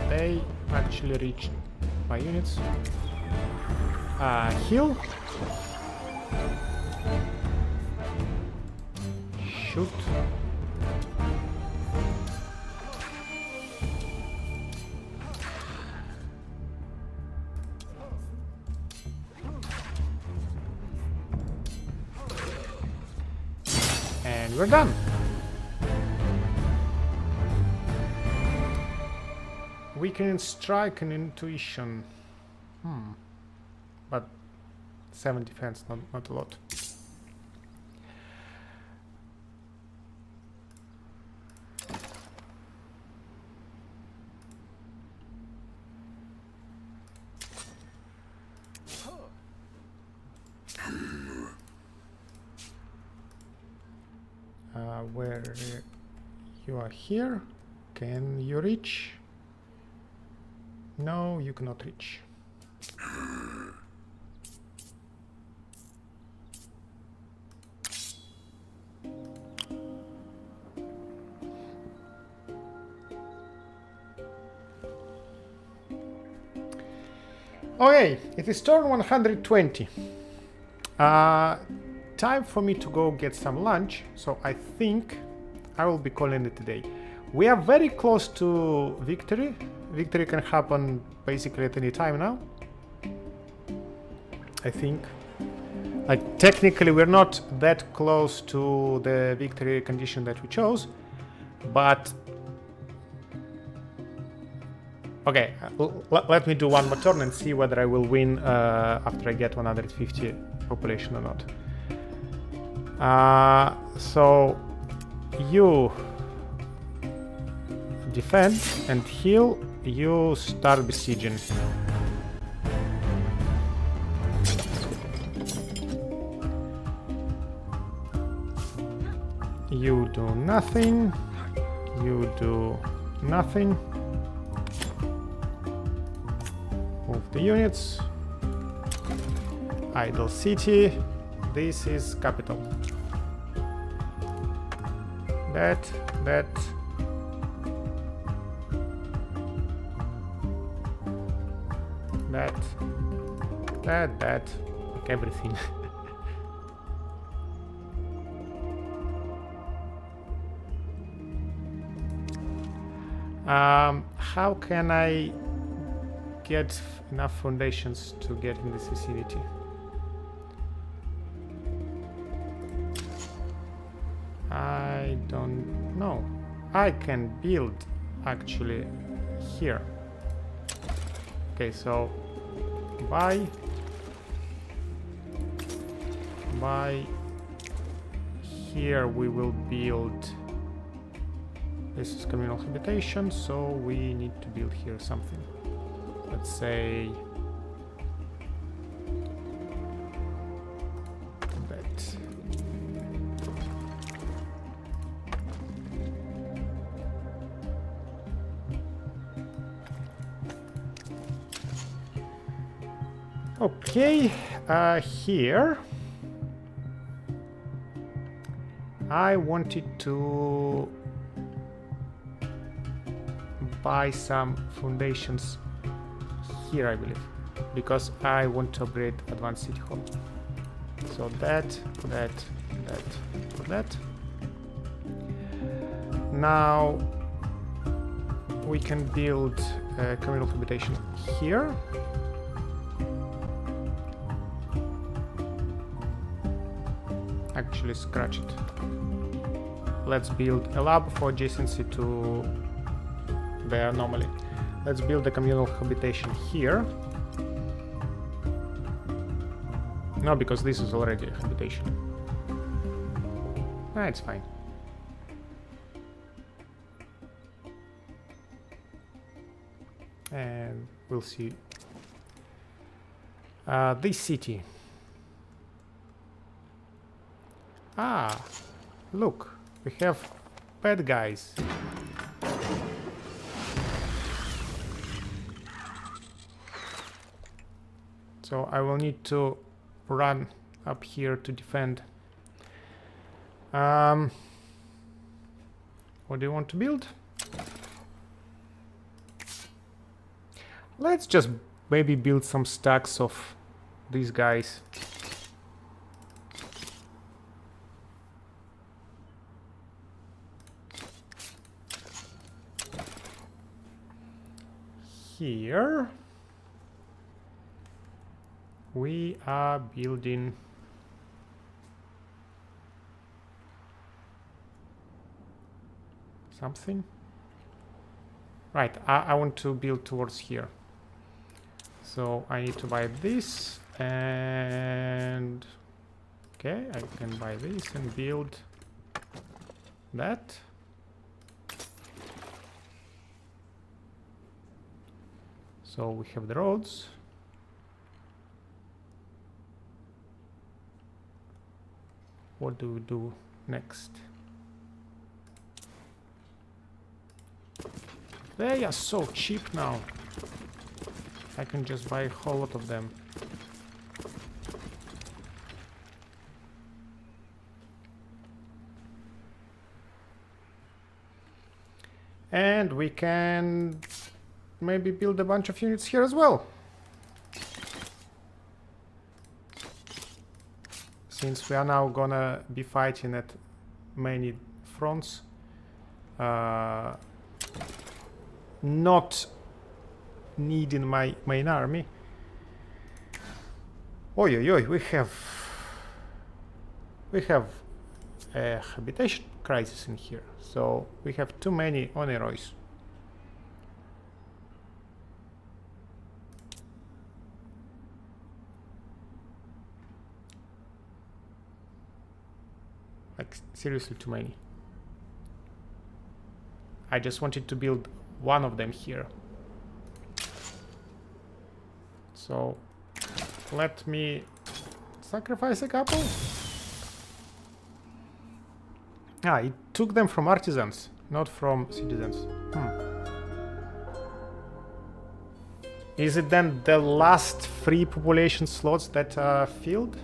they actually reached my units. Heal. Shoot. And we're done. Weakening strike and intuition. But 7 defense, not a lot. Where you are here, can you reach? No, you cannot reach. Okay, it is turn 120. Time for me to go get some lunch, so I think I will be calling it a day. We are very close to victory. Victory can happen basically at any time now. I think. Like, technically we're not that close to the victory condition that we chose, but okay, let me do one more turn and see whether I will win after I get 150 population or not. So you defend and heal, you start besieging. You do nothing, you do nothing. Move the units. Idle city. This is capital. That. Like everything. How can I get enough foundations to get in this vicinity? I don't know. I can build actually here. Okay, so by here we will build. This is communal habitation, so we need to build here something. Let's say that. Okay, here I wanted to buy some foundations here, I believe, because I want to upgrade advanced city hall. So that. Now we can build a communal habitation here. Actually, scratch it. Let's build a lab for adjacency to the anomaly. Let's build a communal habitation here. No, because this is already a habitation. It's fine. And we'll see. This city. Look, we have bad guys. So I will need to run up here to defend. What do you want to build? Let's just maybe build some stacks of these guys. Here we are building something. Right, I want to build towards here. So I need to buy this and... Okay, I can buy this and build that. So we have the roads. What do we do next? They are so cheap now. I can just buy a whole lot of them. And we can maybe build a bunch of units here as well. Since we are now gonna be fighting at many fronts. Not needing my main army. Oi, oi, oi, we have a habitation crisis in here, so we have too many onerois. Like seriously too many. I just wanted to build one of them here. So let me sacrifice a couple. Ah, it took them from artisans, not from citizens. Is it then the last free population slots that are filled?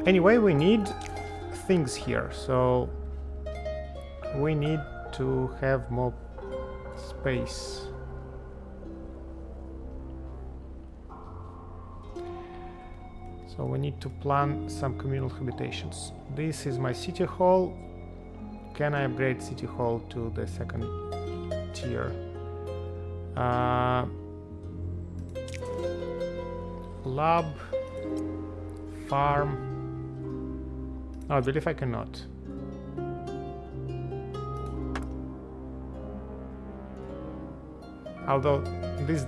Anyway, we need things here, so we need to have more space. So we need to plan some communal habitations. This is my city hall. Can I upgrade city hall to the second tier? Lab, farm. Oh, I believe I cannot. Although this,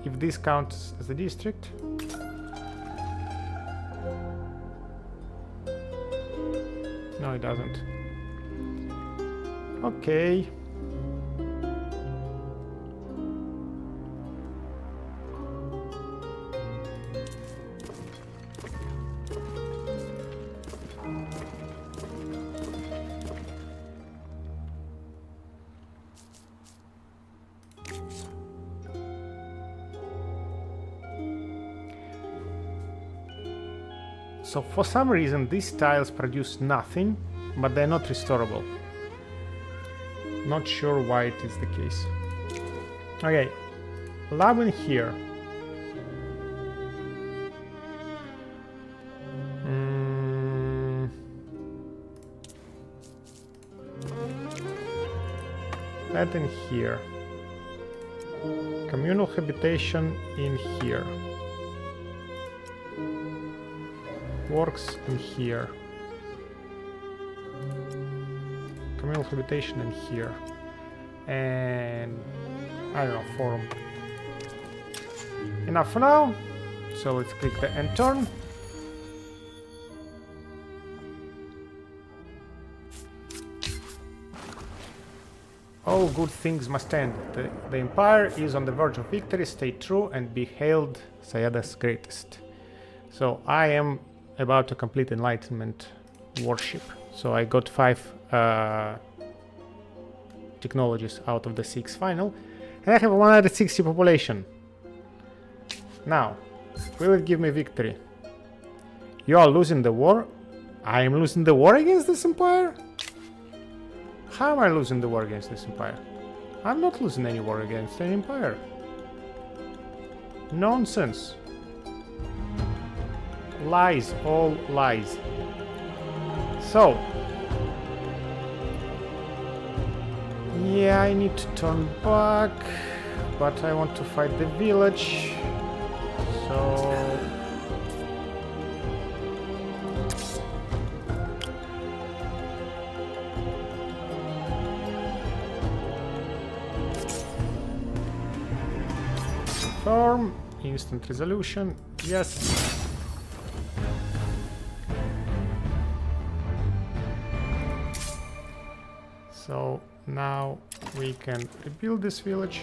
if this counts as a district. No, it doesn't. Okay. So for some reason these tiles produce nothing, but they're not restorable. Not sure why it is the case. Okay, lab in here. That in here. Communal habitation in here. Works in here. Communal habitation in here. And I don't know, forum. Enough for now. So let's click the end turn. All good things must end. The empire is on the verge of victory. Stay true and be hailed Sayada's greatest. So I am about to complete enlightenment worship. So I got 5 technologies out of the 6 final, and I have 160 population. Now, will it give me victory? You are losing the war. I am losing the war against this empire? How am I losing the war against this empire? I'm not losing any war against any empire. Nonsense. Lies, all lies. So, yeah, I need to turn back, but I want to fight the village. So, Confirm. Instant resolution. Yes. So now we can rebuild this village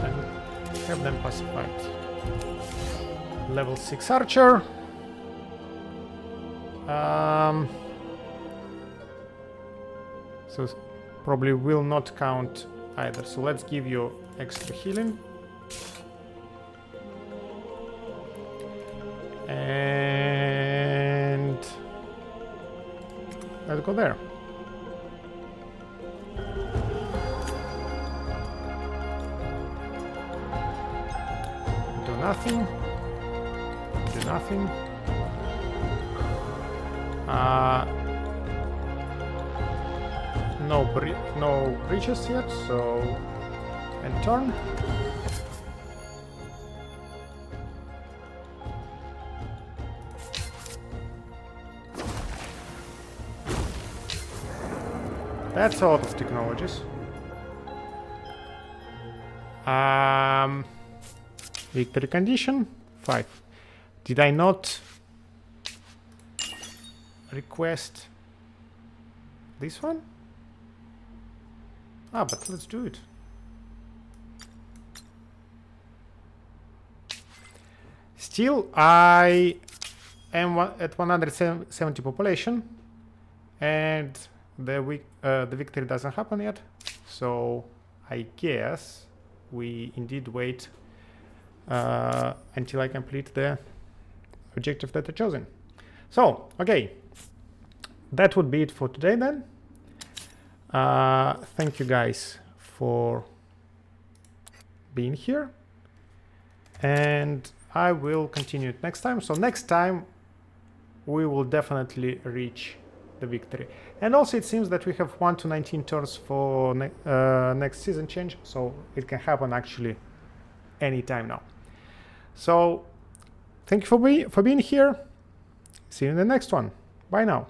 and have them pacified. Level 6 archer. So probably will not count either. So let's give you extra healing. And let's go there. Do nothing. Do nothing. No breaches yet, so and turn. That's a lot of technologies. Victory condition 5. Did I not request this one? Ah, but let's do it. Still, I am at 170 population, and the victory doesn't happen yet. So I guess we indeed wait until I complete the objective that I chosen. So, okay, that would be it for today then. Thank you guys for being here, and I will continue it next time. So next time we will definitely reach the victory. And also it seems that we have 1 to 19 turns for next season change, so it can happen actually anytime now. So thank you for being here. See you in the next one. Bye now.